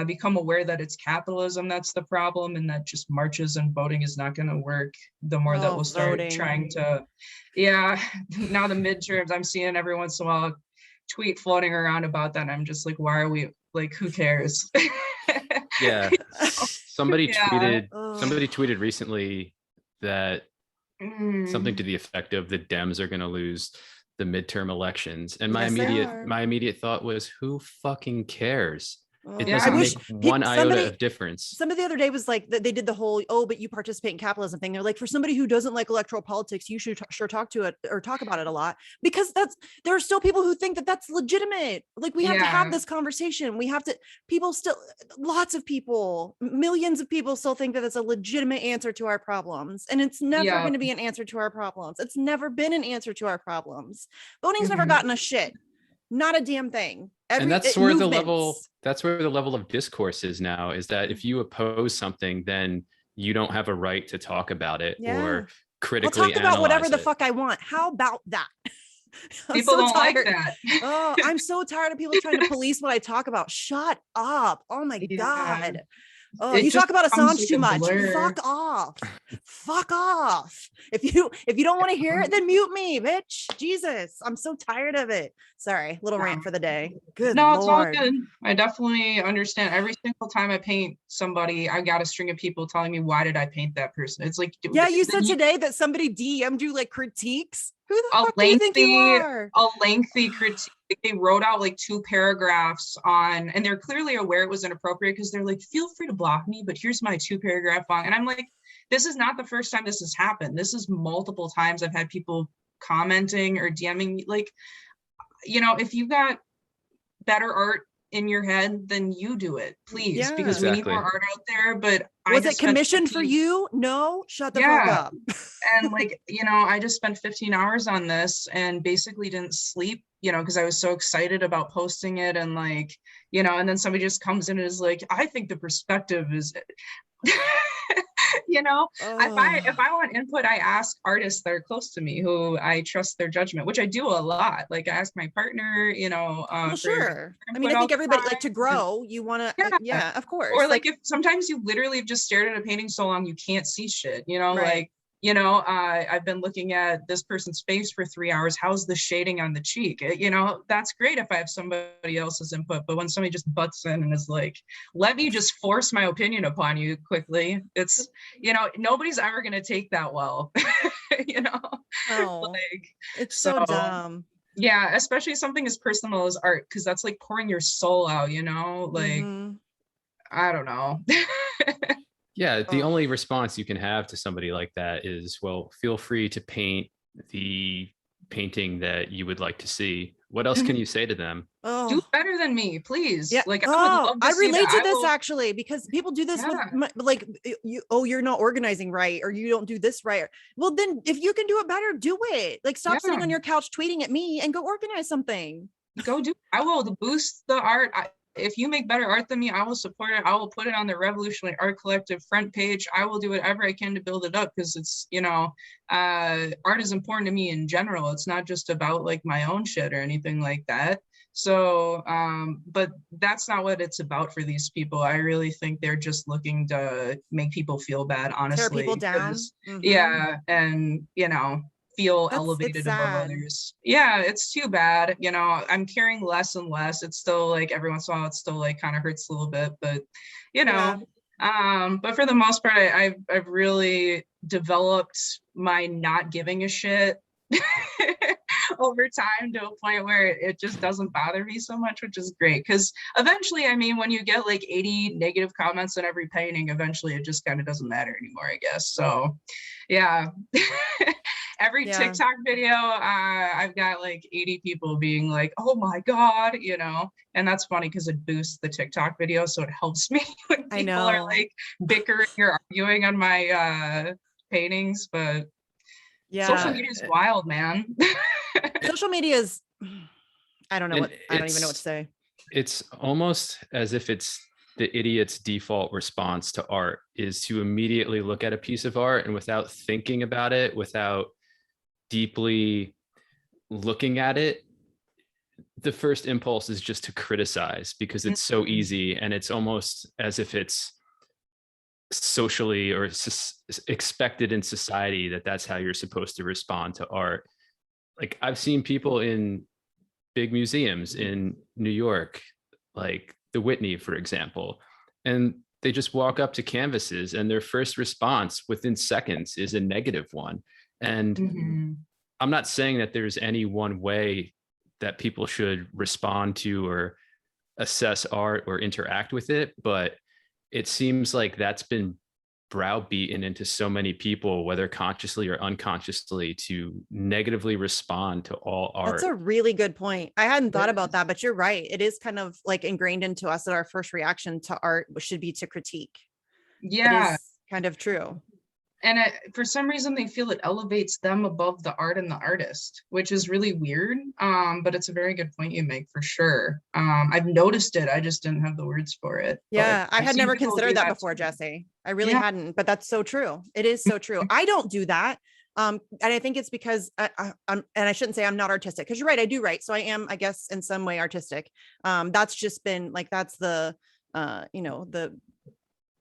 S2: become aware that it's capitalism that's the problem, and that just marches and voting is not going to work, the more that we'll start trying to, now the midterms, I'm seeing every once in a while a tweet floating around about that. And I'm just like, why are we, like, who cares?
S1: Somebody tweeted recently that something to the effect of the Dems are going to lose the midterm elections. And my
S3: Yes, they are.
S1: immediate thought was, who fucking cares? It
S3: I
S1: doesn't
S3: wish
S1: make one iota
S3: somebody
S1: of difference.
S3: somebody the other day was like, they did the whole, oh, but you participate in capitalism thing. They're like, for somebody who doesn't like electoral politics, you should sure talk to it or talk about it a lot, because there are still people who think that that's legitimate. Like, we have to have this conversation. We have to, lots of people, millions of people still think that it's a legitimate answer to our problems. And it's never going to be an answer to our problems. It's never been an answer to our problems. Voting's never gotten a shit. Not a damn thing.
S1: And that's where the level of discourse is now, is that if you oppose something, then you don't have a right to talk about it or critically
S3: I'll talk about whatever the fuck I want. How about that?
S2: People don't like that.
S3: Oh, I'm so tired of people trying to police what I talk about. Shut up. Oh my God. Oh, you talk about Assange too much. Fuck off. Fuck off. If you don't want to hear it, then mute me, bitch. Jesus, I'm so tired of it. Sorry, little rant for the day. Good
S2: No,
S3: Lord.
S2: it's all good. I definitely understand. Every single time I paint somebody, I got a string of people telling me, why did I paint that person? It's like,
S3: yeah, you said today that somebody DM'd you like critiques. Who the fuck do you think you are?
S2: A lengthy critique. They wrote out like 2 paragraphs on, and they're clearly aware it was inappropriate, because they're like, feel free to block me, but here's my 2-paragraph long. And I'm like, this is not the first time this has happened. This is multiple times I've had people commenting or DMing me, like, if you got better art in your head, then you do it, please, because we need more art out there. But
S3: was it commissioned for you? No, shut the fuck up.
S2: And like, I just spent 15 hours on this and basically didn't sleep, because I was so excited about posting it, and like, and then somebody just comes in and is like, I think the perspective is if I want input, I ask artists that are close to me who I trust their judgment, which I do a lot. Like, I ask my partner,
S3: well, sure. I mean, I think everybody, like, to grow, you want to, yeah, of course.
S2: Or like if sometimes you literally have just stared at a painting so long you can't see shit, like, I've been looking at this person's face for 3 hours. How's the shading on the cheek? That's great if I have somebody else's input. But when somebody just butts in and is like, let me just force my opinion upon you quickly, it's, nobody's ever going to take that well,
S3: like, it's so dumb.
S2: Yeah, especially something as personal as art, because that's like pouring your soul out, like, I don't know.
S1: Yeah, the only response you can have to somebody like that is, well, feel free to paint the painting that you would like to see. What else can you say to them?
S2: Do better than me, please.
S3: Yeah.
S2: Like,
S3: I relate to this actually, because people do this with like, you're not organizing right, or you don't do this right. Well, then if you can do it better, do it. Like, stop sitting on your couch tweeting at me and go organize something.
S2: I will boost the art. If you make better art than me, I will support it. I will put it on the Revolutionary Art Collective front page. I will do whatever I can to build it up, because it's, art is important to me in general. It's not just about like my own shit or anything like that. So, but that's not what it's about for these people. I really think they're just looking to make people feel bad, honestly.
S3: Tear people down.
S2: Yeah. And, feel elevated above others. Yeah, it's too bad. I'm caring less and less. It's still like every once in a while, it still like kind of hurts a little bit, but but for the most part, I've really developed my not giving a shit over time, to a point where it just doesn't bother me so much, which is great. Because eventually, I mean, when you get like 80 negative comments on every painting, eventually it just kind of doesn't matter anymore, I guess. So yeah. Every TikTok video, I've got like 80 people being like, oh my God, and that's funny because it boosts the TikTok video. So it helps me when people are like bickering or arguing on my paintings. But social media is wild, man.
S3: Social media is, I don't know I don't even know what to say.
S1: It's almost as if it's the idiot's default response to art is to immediately look at a piece of art, and without thinking about it, without deeply looking at it, the first impulse is just to criticize, because it's so easy, and it's almost as if it's socially or expected in society that that's how you're supposed to respond to art. Like, I've seen people in big museums in New York, like the Whitney, for example, and they just walk up to canvases and their first response within seconds is a negative one. And
S2: Mhm.
S1: I'm not saying that there's any one way that people should respond to or assess art or interact with it, but it seems like that's been browbeaten into so many people, whether consciously or unconsciously, to negatively respond to all
S3: That's
S1: art.
S3: a really good point. I hadn't thought
S2: It
S3: about
S2: is.
S3: that, but you're right. It is kind of like ingrained into us that our first reaction to art should be to critique. It
S2: Yeah.
S3: is kind of true.
S2: And for some reason, they feel it elevates them above the art and the artist, which is really weird. But it's a very good point you make for sure. I've noticed it. I just didn't have the words for it. But
S3: Yeah, I
S2: I've
S3: had
S2: seen
S3: never
S2: people do
S3: considered that
S2: that
S3: before,
S2: too.
S3: Jesse. I really
S2: Yeah.
S3: hadn't, but that's so true. It is so true. I don't do that. And I think it's because I'm, and I shouldn't say I'm not artistic, because you're right, I do write. So I am, I guess, in some way artistic. That's just been like, that's the, the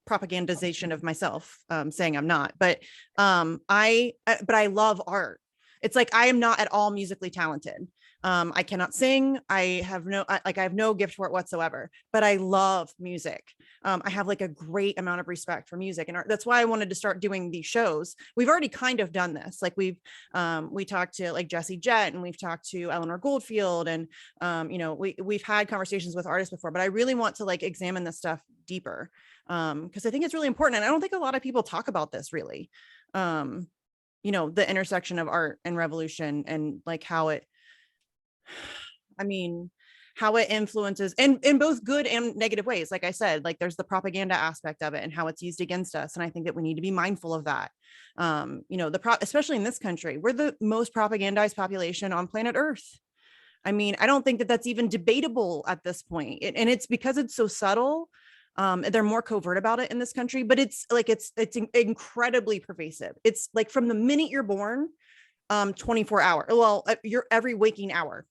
S3: propagandization of myself, saying I'm not, but I love art. It's like I am not at all musically talented. I cannot sing. I have no gift for it whatsoever, but I love music. I have like a great amount of respect for music and art. That's why I wanted to start doing these shows. We've already kind of done this. Like we talked to like Jesse Jett, and we've talked to Eleanor Goldfield, and we've had conversations with artists before, but I really want to like examine this stuff deeper. Because I think it's really important. And I don't think a lot of people talk about this really. The intersection of art and revolution, and like how it influences in both good and negative ways. Like I said, like there's the propaganda aspect of it and how it's used against us. And I think that we need to be mindful of that. Especially in this country, we're the most propagandized population on planet Earth. I mean, I don't think that that's even debatable at this point. And it's because it's so subtle. They're more covert about it in this country, but it's incredibly pervasive. It's like from the minute you're born, 24 hour, you're every waking hour.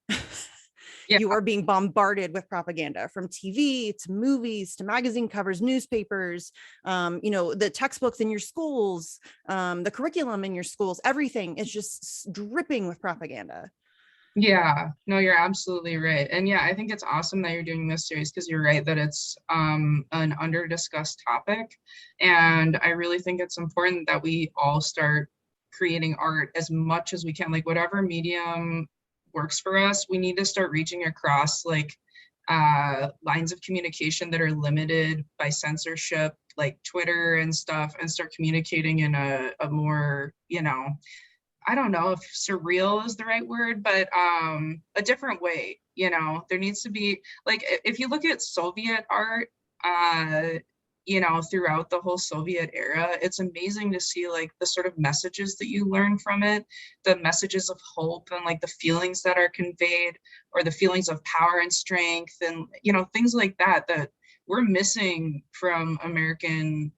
S2: Yeah.
S3: You are being bombarded with propaganda, from TV to movies to magazine covers, newspapers, the textbooks in your schools, the curriculum in your schools, everything is just dripping with propaganda.
S2: Yeah, no, you're absolutely right. And yeah, I think it's awesome that you're doing this series, because you're right that it's an under discussed topic. And I really think it's important that we all start creating art as much as we can, like whatever medium works for us. We need to start reaching across like lines of communication that are limited by censorship, like Twitter and stuff, and start communicating in a more, I don't know if surreal is the right word, but a different way. There needs to be, like, if you look at Soviet art, throughout the whole Soviet era, it's amazing to see like the sort of messages that you learn from it, the messages of hope and like the feelings that are conveyed, or the feelings of power and strength, and things like that we're missing from American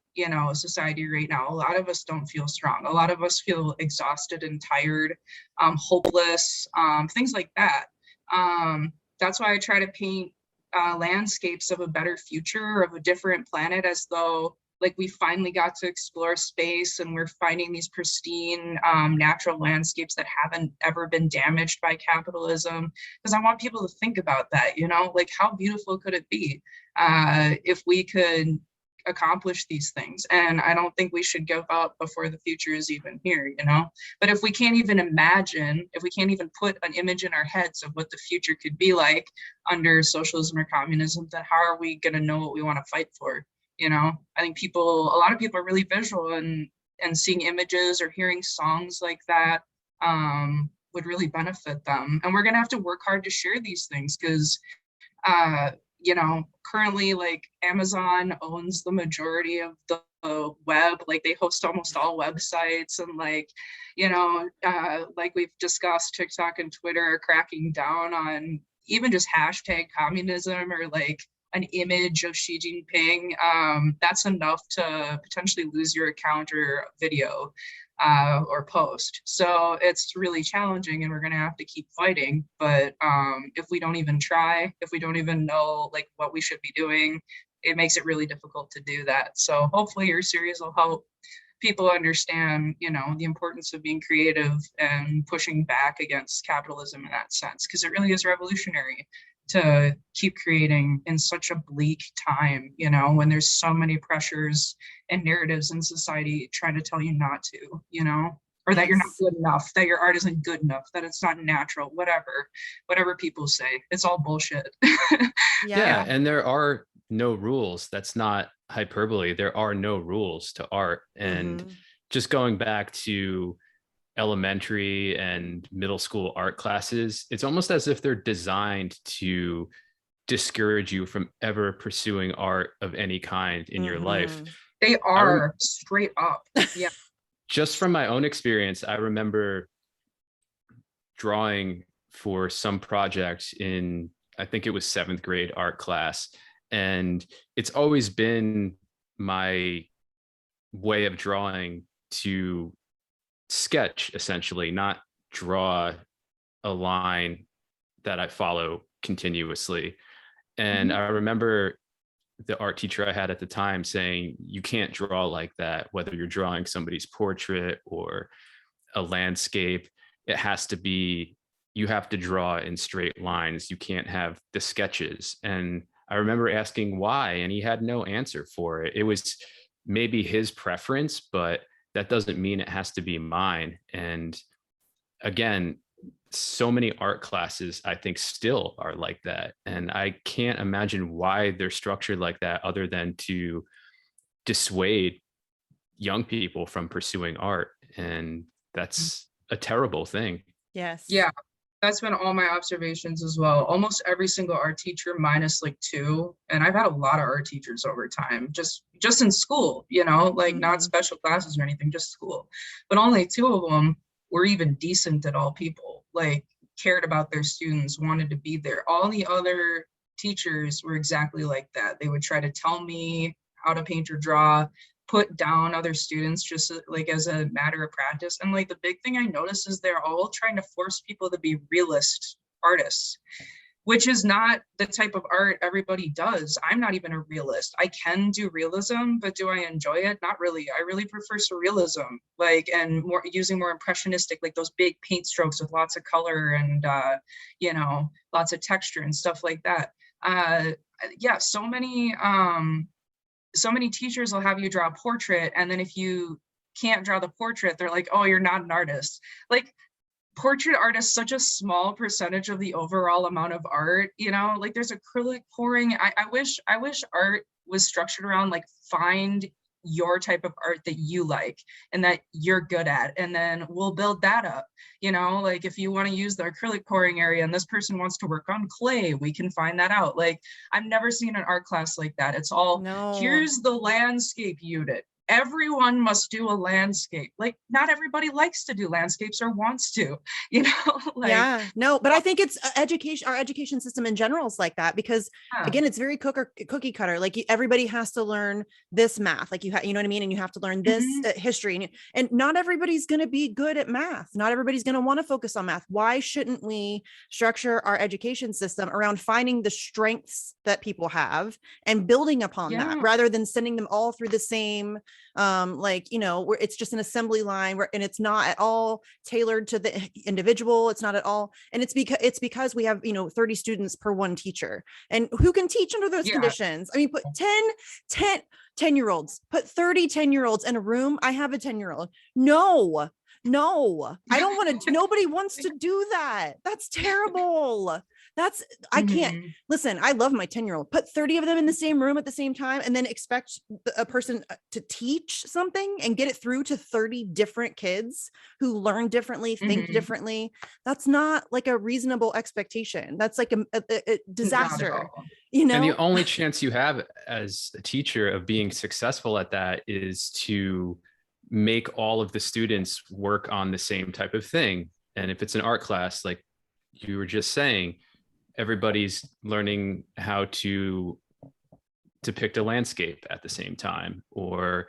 S2: society right now. A lot of us don't feel strong. A lot of us feel exhausted and tired, hopeless, things like that. That's why I try to paint landscapes of a better future, of a different planet, as though like we finally got to explore space and we're finding these pristine natural landscapes that haven't ever been damaged by capitalism. Because I want people to think about that, like how beautiful could it be if we could accomplish these things. And I don't think we should give up before the future is even here, but if we can't even imagine, if we can't even put an image in our heads of what the future could be like under socialism or communism, then how are we going to know what we want to fight for? I think a lot of people are really visual, and seeing images or hearing songs like that would really benefit them. And we're going to have to work hard to share these things, because currently like Amazon owns the majority of the web. Like they host almost all websites, and like we've discussed, TikTok and Twitter are cracking down on even just hashtag communism, or like an image of Xi Jinping. That's enough to potentially lose your account or video or post. So it's really challenging, and we're going to have to keep fighting. But if we don't even try, if we don't even know like what we should be doing, it makes it really difficult to do that. So hopefully your series will help people understand, the importance of being creative and pushing back against capitalism in that sense, because it really is revolutionary to keep creating in such a bleak time, when there's so many pressures and narratives in society trying to tell you not to, or that you're not good enough, that your art isn't good enough, that it's not natural, whatever people say. It's all bullshit.
S1: Yeah, and there are no rules. That's not hyperbole. There are no rules to art. And just going back to elementary and middle school art classes, it's almost as if they're designed to discourage you from ever pursuing art of any kind in your life.
S2: They are straight up. Yeah.
S1: Just from my own experience, I remember drawing for some project in, I think it was 7th grade art class. And it's always been my way of drawing to sketch, essentially, not draw a line that I follow continuously. And I remember the art teacher I had at the time saying, you can't draw like that, whether you're drawing somebody's portrait or a landscape. It has to be, you have to draw in straight lines. You can't have the sketches. And I remember asking why, and he had no answer for it. It was maybe his preference, but that doesn't mean it has to be mine. And again, so many art classes, I think, still are like that. And I can't imagine why they're structured like that other than to dissuade young people from pursuing art. And that's a terrible thing.
S3: Yes.
S2: Yeah. That's been all my observations as well. Almost every single art teacher, minus like 2. And I've had a lot of art teachers over time, just in school, you know, like not special classes or anything, just school. But only 2 of them were even decent at all people, like cared about their students, wanted to be there. All the other teachers were exactly like that. They would try to tell me how to paint or draw, put down other students just like as a matter of practice. And like the big thing I noticed is they're all trying to force people to be realist artists, which is not the type of art everybody does. I'm not even a realist. I can do realism, but do I enjoy it? Not really. I really prefer surrealism, like, and more using more impressionistic, like those big paint strokes with lots of color and, you know, lots of texture and stuff like that. Yeah, so many teachers will have you draw a portrait, and then if you can't draw the portrait, they're like, oh, you're not an artist. Like, portrait art is such a small percentage of the overall amount of art, you know, like there's acrylic pouring. I wish art was structured around like, find your type of art that you like and that you're good at, and then we'll build that up. You know, like if you want to use the acrylic pouring area and this person wants to work on clay, we can find that out. Like, I've never seen an art class like that. It's all, here's the landscape unit. Everyone must do a landscape. Like, not everybody likes to do landscapes or wants to, you know? Like,
S3: yeah, no, but I think it's education, our education system in general is like that, because again, it's very cookie cutter. Like everybody has to learn this math, like you know what I mean? And you have to learn this history, and not everybody's going to be good at math. Not everybody's going to want to focus on math. Why shouldn't we structure our education system around finding the strengths that people have and building upon that, rather than sending them all through the same like, you know, where it's just an assembly line and it's not at all tailored to the individual. It's not at all. And it's because we have, you know, 30 students per one teacher, and who can teach under those conditions? I mean, put 10-year-olds, put 30 10-year-olds in a room. I have a 10-year-old. No, I don't want to, nobody wants to do that. That's terrible. I can't listen. I love my 10-year-old. Put 30 of them in the same room at the same time, and then expect a person to teach something and get it through to 30 different kids who learn differently, think differently. That's not like a reasonable expectation. That's like a disaster, you know?
S1: And the only chance you have as a teacher of being successful at that is to make all of the students work on the same type of thing. And if it's an art class, like you were just saying, everybody's learning how to depict a landscape at the same time, or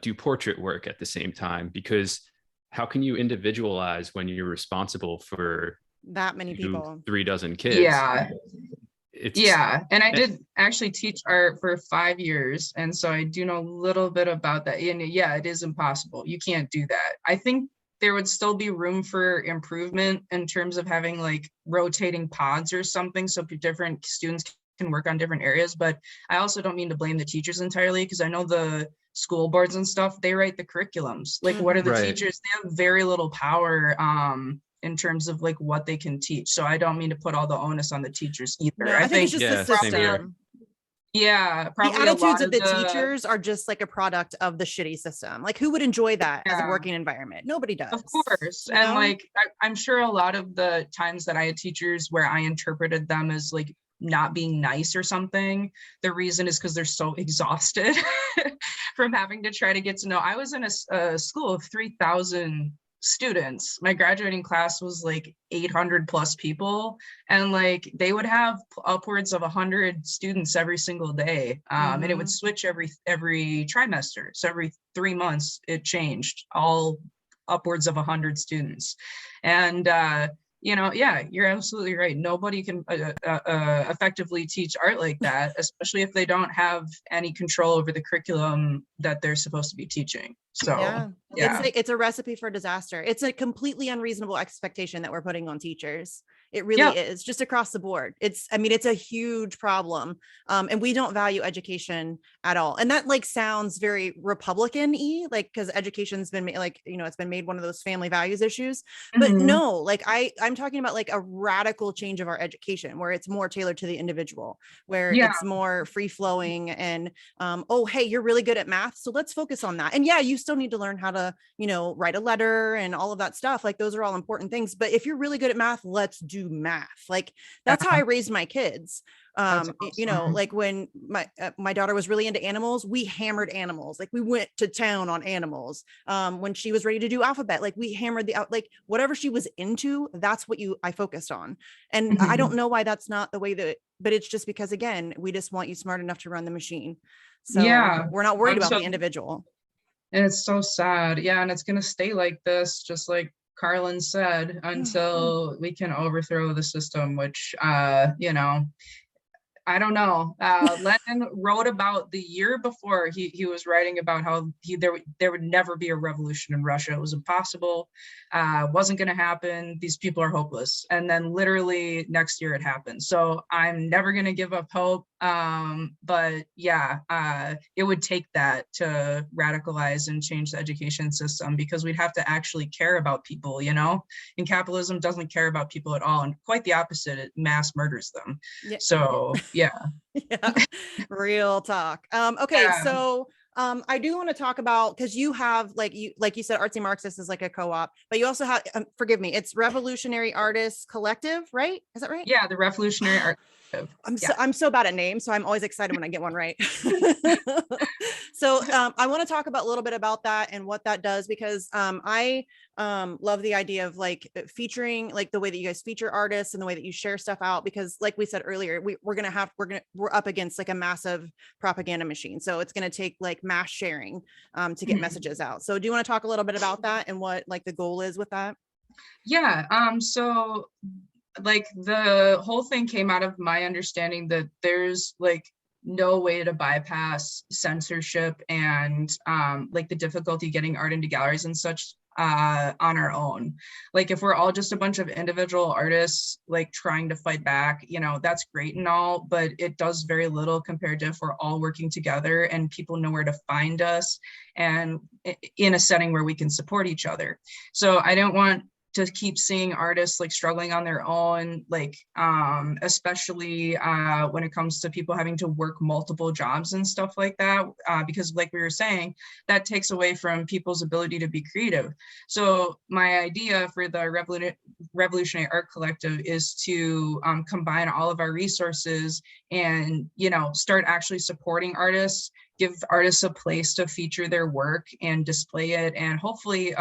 S1: do portrait work at the same time, because how can you individualize when you're responsible for
S3: that many people,
S1: 3 dozen kids?
S2: And I did actually teach art for 5 years, and so I do know a little bit about that. And yeah, it is impossible. You can't do that. I think there would still be room for improvement in terms of having like rotating pods or something, so different students can work on different areas. But I also don't mean to blame the teachers entirely, because I know the school boards and stuff, they write the curriculums. Like, what are the
S1: Right.
S2: teachers? They have very little power in terms of like what they can teach. So I don't mean to put all the onus on the teachers either.
S3: No, I think it's just
S1: Yeah,
S3: the
S1: same here.
S3: system.
S2: Yeah,
S3: The
S2: probably a lot
S3: attitudes of the teachers are just like a product of the shitty system. Like, who would enjoy that as a
S2: Yeah.
S3: working environment? Nobody does.
S2: Of course.
S3: you
S2: And
S3: know?
S2: like, I'm sure a lot of the times that I had teachers where I interpreted them as like not being nice or something, the reason is because they're so exhausted from having to try to get to know. I was in a school of 3,000 students. My graduating class was like 800 plus people, and like they would have upwards of 100 students every single day, and it would switch every trimester. So every 3 months it changed, all upwards of 100 students. And you know, yeah, you're absolutely right. Nobody can effectively teach art like that, especially if they don't have any control over the curriculum that they're supposed to be teaching. So
S3: yeah. It's a recipe for disaster. It's a completely unreasonable expectation that we're putting on teachers. It really is, just across the board. It's a huge problem. And we don't value education at all. And that like sounds very Republican-y, like, because education's been made, like, you know, it's been made one of those family values issues. But no, like I'm talking about like a radical change of our education where it's more tailored to the individual, where it's more free flowing and oh, hey, you're really good at math, so let's focus on that. And yeah, you still need to learn how to, you know, write a letter and all of that stuff. Like, those are all important things. But if you're really good at math, let's do math. Like, that's how I raised my kids.
S2: Awesome.
S3: You know, like when my daughter was really into animals, we hammered animals. Like, we went to town on animals. When she was ready to do alphabet, like we hammered like whatever she was into, that's what I focused on. And I don't know why that's not the way that, but it's just because, again, we just want you smart enough to run the machine. So we're not worried about the individual.
S2: And it's so sad. Yeah, and it's gonna stay like this, just like Carlin said, until we can overthrow the system, which you know, I don't know. Lenin wrote about the year before, he was writing about how there would never be a revolution in Russia. It was impossible, wasn't going to happen. These people are hopeless. And then literally next year it happened. So I'm never going to give up hope. But yeah, it would take that to radicalize and change the education system, because we'd have to actually care about people, you know, and capitalism doesn't care about people at all. And quite the opposite, it mass murders them. Yeah. So yeah.
S3: Real talk. Okay. So I do want to talk about, because you have like you said, Artsy Marxist is like a co-op, but you also have, forgive me, it's Revolutionary Artists Collective, right? Is that right?
S2: Yeah, the Revolutionary Art.
S3: I'm so bad at names, so I'm always excited when I get one right. So I want to talk about a little bit about that and what that does, because I love the idea of like featuring, like the way that you guys feature artists and the way that you share stuff out, because like we said earlier, we're up against like a massive propaganda machine. So it's going to take like mass sharing to get messages out. So do you want to talk a little bit about that and what like the goal is with that?
S2: Yeah. So like the whole thing came out of my understanding that there's like no way to bypass censorship and like the difficulty getting art into galleries and such on our own. Like, if we're all just a bunch of individual artists like trying to fight back, you know, that's great and all, but it does very little compared to if we're all working together and people know where to find us and in a setting where we can support each other. So I don't want to keep seeing artists like struggling on their own, like especially when it comes to people having to work multiple jobs and stuff like that, because like we were saying, that takes away from people's ability to be creative. So my idea for the Revolutionary Art Collective is to combine all of our resources and, you know, start actually supporting artists, give artists a place to feature their work and display it, and hopefully,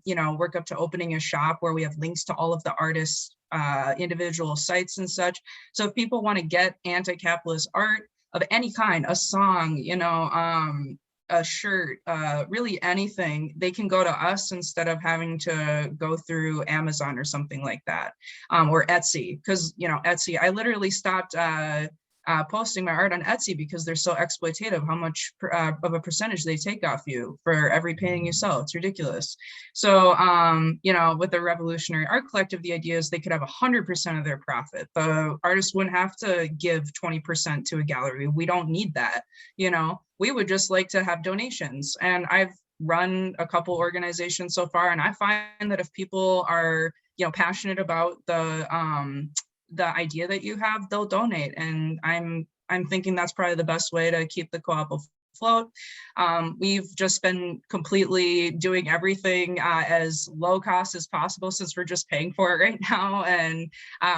S2: you know, work up to opening a shop where we have links to all of the artists' individual sites and such. So if people want to get anti-capitalist art of any kind, a song, you know, a shirt, really anything, they can go to us instead of having to go through Amazon or something like that, or Etsy, because, you know, Etsy, I literally stopped posting my art on Etsy because they're so exploitative, how much of a percentage they take off you for every painting you sell. It's ridiculous. So, you know, with the Revolutionary Art Collective, the idea is they could have 100% of their profit. The artist wouldn't have to give 20% to a gallery. We don't need that. You know, we would just like to have donations. And I've run a couple organizations so far, and I find that if people are, you know, passionate about the idea that you have, they'll donate. And I'm thinking that's probably the best way to keep the co-op afloat. We've just been completely doing everything as low cost as possible, since we're just paying for it right now. And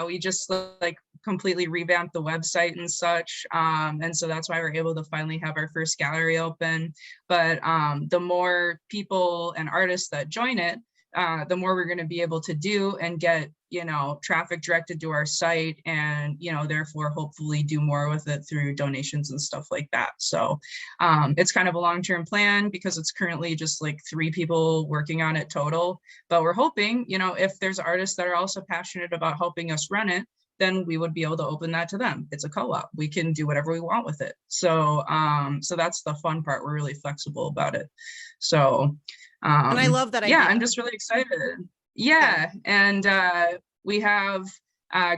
S2: we just like completely revamped the website and such. And so that's why we're able to finally have our first gallery open. But the more people and artists that join it, the more we're going to be able to do and get, you know, traffic directed to our site, and, you know, therefore hopefully do more with it through donations and stuff like that. So it's kind of a long-term plan, because it's currently just like 3 people working on it total. But we're hoping, you know, if there's artists that are also passionate about helping us run it, then we would be able to open that to them. It's a co-op. We can do whatever we want with it. So so that's the fun part. We're really flexible about it. So
S3: and I love that idea.
S2: Yeah, I'm just really excited. Yeah. And we have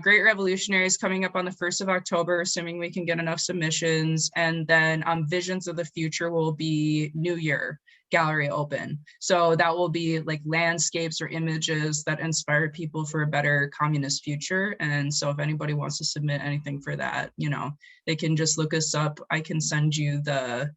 S2: Great Revolutionaries coming up on the 1st of October, assuming we can get enough submissions. And then Visions of the Future will be New Year gallery open. So that will be like landscapes or images that inspire people for a better communist future. And so if anybody wants to submit anything for that, you know, they can just look us up. I can send you the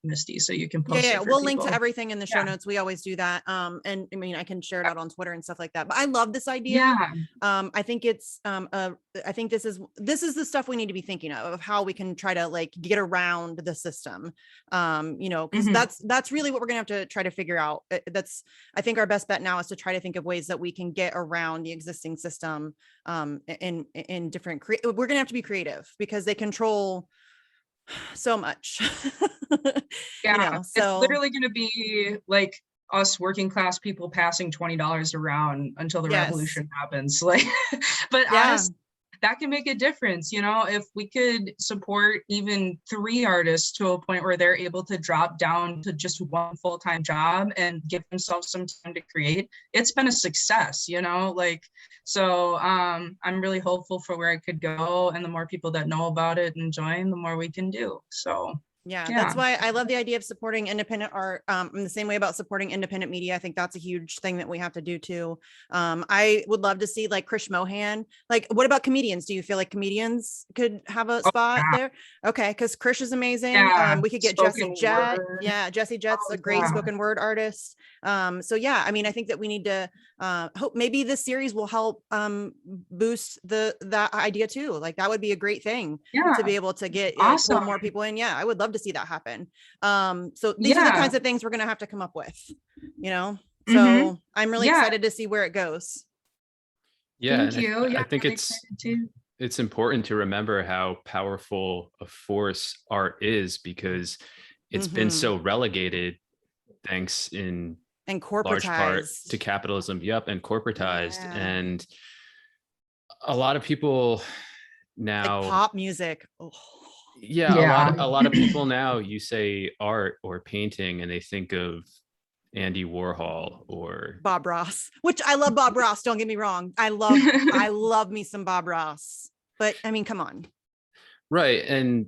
S2: @Misty, so you can post it.
S3: We'll link to everything in the show notes. We always do that. And I mean, I can share it out on Twitter and stuff like that. But I love this idea. I think it's I think this is the stuff we need to be thinking of how we can try to like get around the system. You know, because that's really what we're gonna have to try to figure out. That's, I think, our best bet now is to try to think of ways that we can get around the existing system in different we're gonna have to be creative, because they control so much.
S2: Yeah,
S3: you know, so
S2: it's literally going to be like us working class people passing $20 around until the revolution happens. Like, but honestly, that can make a difference. You know, if we could support even 3 artists to a point where they're able to drop down to just 1 full-time job and give themselves some time to create, it's been a success, you know, like, so I'm really hopeful for where it could go. And the more people that know about it and join, the more we can do. So
S3: yeah, that's why I love the idea of supporting independent art. In the same way about supporting independent media, I think that's a huge thing that we have to do too. I would love to see like Krish Mohan. Like, what about comedians? Do you feel like comedians could have a spot there? Okay, because Krish is amazing. We could get Jessie Jett. Yeah, Jessie Jett's a great spoken word artist. So yeah, I mean, I think that we need to hope maybe this series will help boost that idea too. Like, that would be a great thing to be able to get pull more people in. Yeah, I would love to see that happen. So these are the kinds of things we're going to have to come up with, you know. So I'm really excited to see where it goes.
S1: Thank you. I think it's important to remember how powerful a force art is, because it's been so relegated thanks in large part to capitalism. And corporatized. And a lot of people now,
S3: like pop music.
S1: A lot of people now, you say art or painting and they think of Andy Warhol or
S3: Bob Ross, which I love Bob Ross. Don't get me wrong. I love me some Bob Ross, but I mean, come on.
S1: Right. And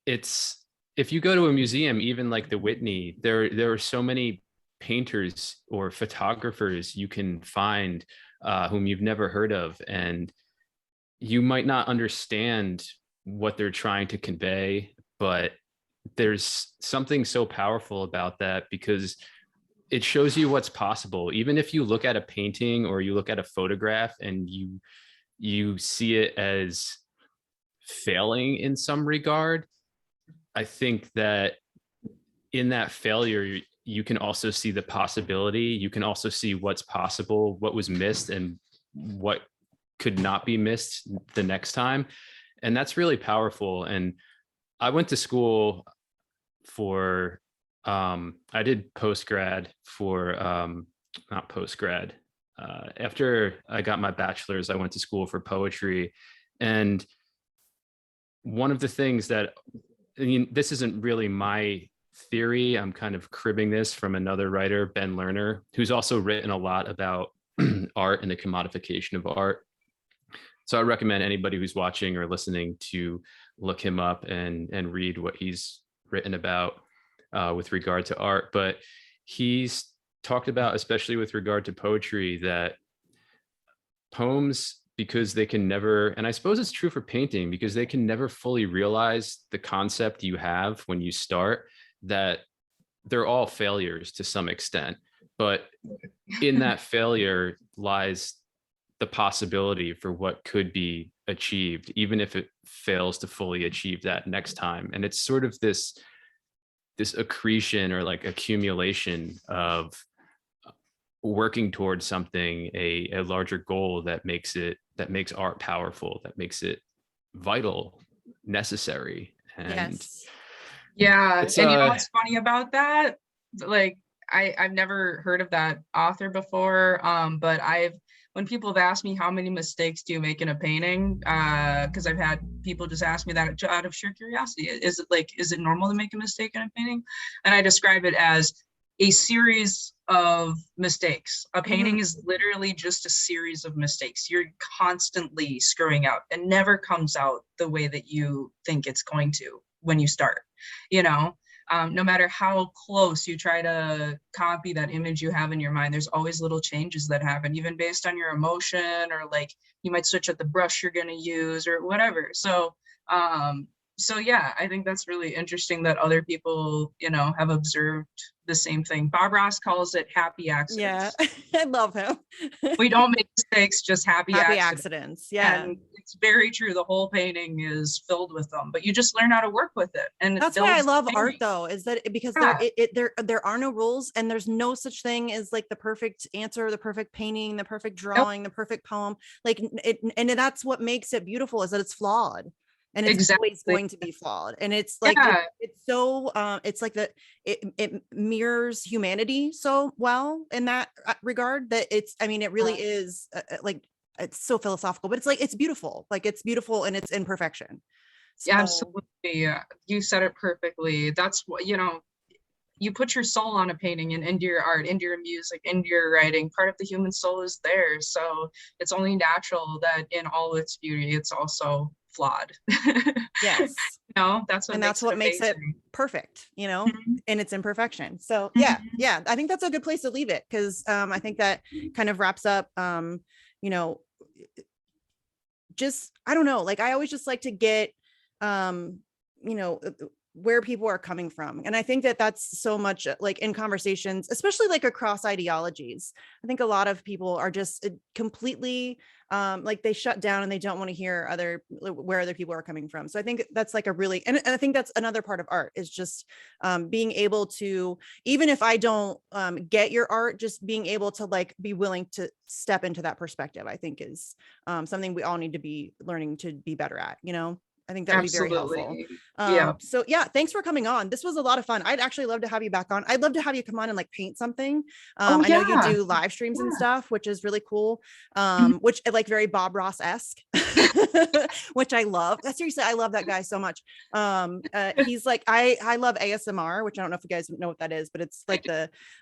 S1: it's, if you go to a museum, even like the Whitney, there are so many painters or photographers you can find whom you've never heard of, and you might not understand what they're trying to convey, but there's something so powerful about that, because it shows you what's possible. Even if you look at a painting or you look at a photograph and you see it as failing in some regard, I think that in that failure, you can also see the possibility. You can also see what's possible, what was missed, and what could not be missed the next time. And that's really powerful. And I went to school for, I did post-grad for, not post-grad. After I got my bachelor's, I went to school for poetry. And one of the things that, I mean, this isn't really my theory. I'm kind of cribbing this from another writer, Ben Lerner, who's also written a lot about art and the commodification of art. So I recommend anybody who's watching or listening to look him up and read what he's written about with regard to art. But he's talked about, especially with regard to poetry, that poems, because they can never, and I suppose it's true for painting, because they can never fully realize the concept you have when you start, that they're all failures to some extent. But in that failure lies the possibility for what could be achieved, even if it fails to fully achieve that next time. And it's sort of this accretion or like accumulation of working towards something, a larger goal that makes art powerful, that makes it vital, necessary. And
S3: Yes.
S2: Yeah. And you know what's funny about that? Like, I've never heard of that author before, but when people have asked me how many mistakes do you make in a painting, because I've had people just ask me that out of sheer curiosity. Is it normal to make a mistake in a painting? And I describe it as a series of mistakes. A painting is literally just a series of mistakes. You're constantly screwing up and never comes out the way that you think it's going to when you start, you know? No matter how close you try to copy that image you have in your mind, there's always little changes that happen, even based on your emotion, or like you might switch up the brush you're going to use or whatever. So yeah, I think that's really interesting that other people, you know, have observed the same thing. Bob Ross calls it happy accidents.
S3: Yeah, I love him.
S2: We don't make mistakes, just happy
S3: accidents. Yeah.
S2: And it's very true. The whole painting is filled with them, but you just learn how to work with it. And
S3: that's why I love art, though, is that because there are no rules, and there's no such thing as like the perfect answer, the perfect painting, the perfect drawing, the perfect poem. Like and that's what makes it beautiful, is that it's flawed. And it's always going to be flawed. And it's like, it's so, it's like it mirrors humanity so well in that regard, that it's, I mean, it really is like, it's so philosophical, but it's like, it's beautiful. Like, it's beautiful in its imperfection. So,
S2: yeah, absolutely. Yeah. You said it perfectly. That's what, you know, you put your soul on a painting and into your art, into your music, into your writing. Part of the human soul is there. So it's only natural that in all its beauty, it's also flawed.
S3: Yes.
S2: You know, that's what
S3: makes it perfect, you know, in its imperfection. So yeah, I think that's a good place to leave it, because I think that kind of wraps up, you know, just, I don't know, like I always just like to get, you know, where people are coming from. And I think that that's so much like in conversations, especially like across ideologies. I think a lot of people are just completely like they shut down and they don't want to hear where other people are coming from. So I think that's like a really, and I think that's another part of art, is just being able to, even if I don't get your art, just being able to like be willing to step into that perspective, I think is something we all need to be learning to be better at, you know? I think that would be very helpful. So yeah, thanks for coming on. This was a lot of fun. I'd actually love to have you back on. I'd love to have you come on and like paint something. I know you do live streams and stuff, which is really cool. Which like very Bob Ross-esque, which I love. Seriously, I love that guy so much. He's like, I love ASMR, which I don't know if you guys know what that is, but it's like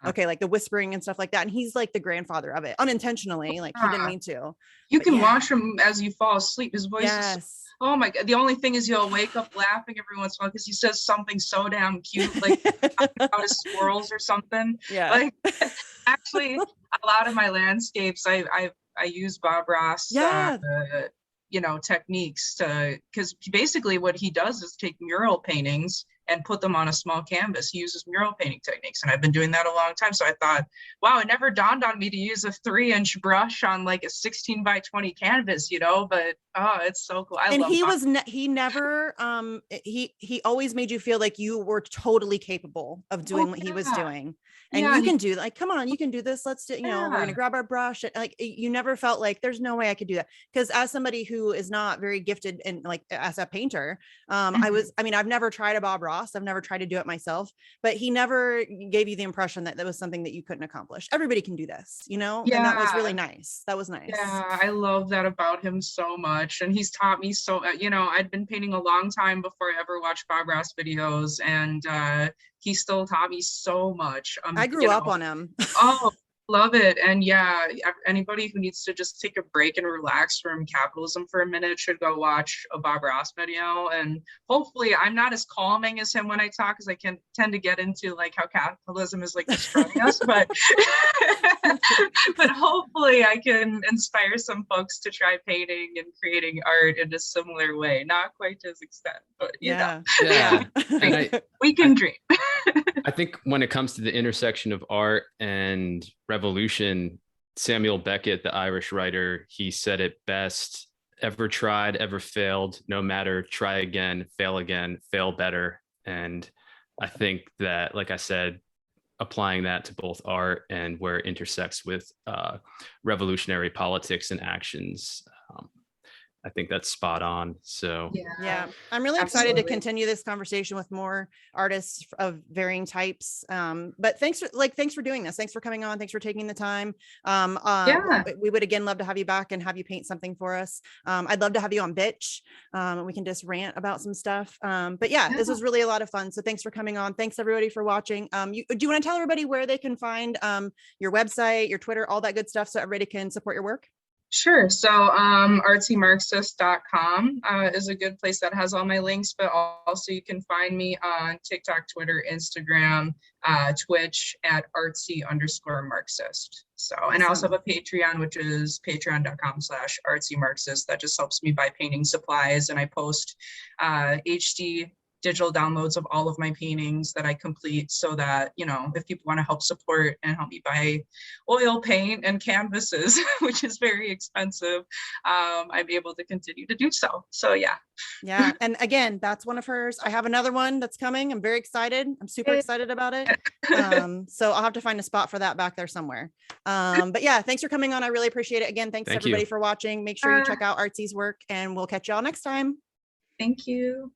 S3: like the whispering and stuff like that. And he's like the grandfather of it, unintentionally, like he didn't mean to.
S2: You can watch him as you fall asleep. His voice is oh my God. The only thing is you'll wake up laughing every once in a while because he says something so damn cute, like about his squirrels or something.
S3: Yeah.
S2: Like actually a lot of my landscapes, I use Bob Ross, you know, techniques because basically what he does is take mural paintings and put them on a small canvas. He uses mural painting techniques, and I've been doing that a long time. So I thought, wow, it never dawned on me to use a 3-inch brush on like a 16 by 20 canvas, you know, but oh, it's so cool.
S3: He always made you feel like you were totally capable of doing what he was doing. And you can do, like, come on, you can do this. Let's do, you know, we're going to grab our brush. Like, you never felt like there's no way I could do that. Because as somebody who is not very gifted and like as a painter, I've never tried a Bob Ross across. I've never tried to do it myself, but he never gave you the impression that that was something that you couldn't accomplish. Everybody can do this, you know? And that was really nice. That was nice.
S2: Yeah, I love that about him so much. And he's taught me so, I'd been painting a long time before I ever watched Bob Ross videos, and he still taught me so much.
S3: I grew up on him.
S2: Oh, love it. And yeah, anybody who needs to just take a break and relax from capitalism for a minute should go watch a Bob Ross video. And hopefully I'm not as calming as him when I talk, because I can tend to get into like how capitalism is like destroying us, but but hopefully I can inspire some folks to try painting and creating art in a similar way. Not quite to his extent, but you know.
S1: And
S2: we can dream.
S1: I think when it comes to the intersection of art and revolution, Samuel Beckett, the Irish writer, he said it best: ever tried, ever failed, no matter, try again, fail better. And I think that, like I said, applying that to both art and where it intersects with revolutionary politics and actions, I think that's spot on. So
S3: yeah, I'm really excited to continue this conversation with more artists of varying types. But thanks for doing this. Thanks for coming on. Thanks for taking the time. We would again love to have you back and have you paint something for us. I'd love to have you on Bitch. And we can just rant about some stuff. But yeah, this was really a lot of fun. So thanks for coming on. Thanks everybody for watching. Do you want to tell everybody where they can find your website, your Twitter, all that good stuff, so everybody can support your work?
S2: Sure. So artsymarxist.com is a good place that has all my links, but also you can find me on TikTok, Twitter, Instagram, Twitch at artsy_Marxist. So, and I also have a Patreon, which is patreon.com/artsymarxist. That just helps me buy painting supplies, and I post HD digital downloads of all of my paintings that I complete, so that, if people want to help support and help me buy oil paint and canvases, which is very expensive, I'm able to continue to do so. So yeah.
S3: And again, that's one of hers. I have another one that's coming. I'm very excited. I'm super excited about it. So I'll have to find a spot for that back there somewhere. But yeah, thanks for coming on. I really appreciate it. Again, thanks everybody for watching. Make sure you check out Artsy's work, and we'll catch y'all next time.
S2: Thank you.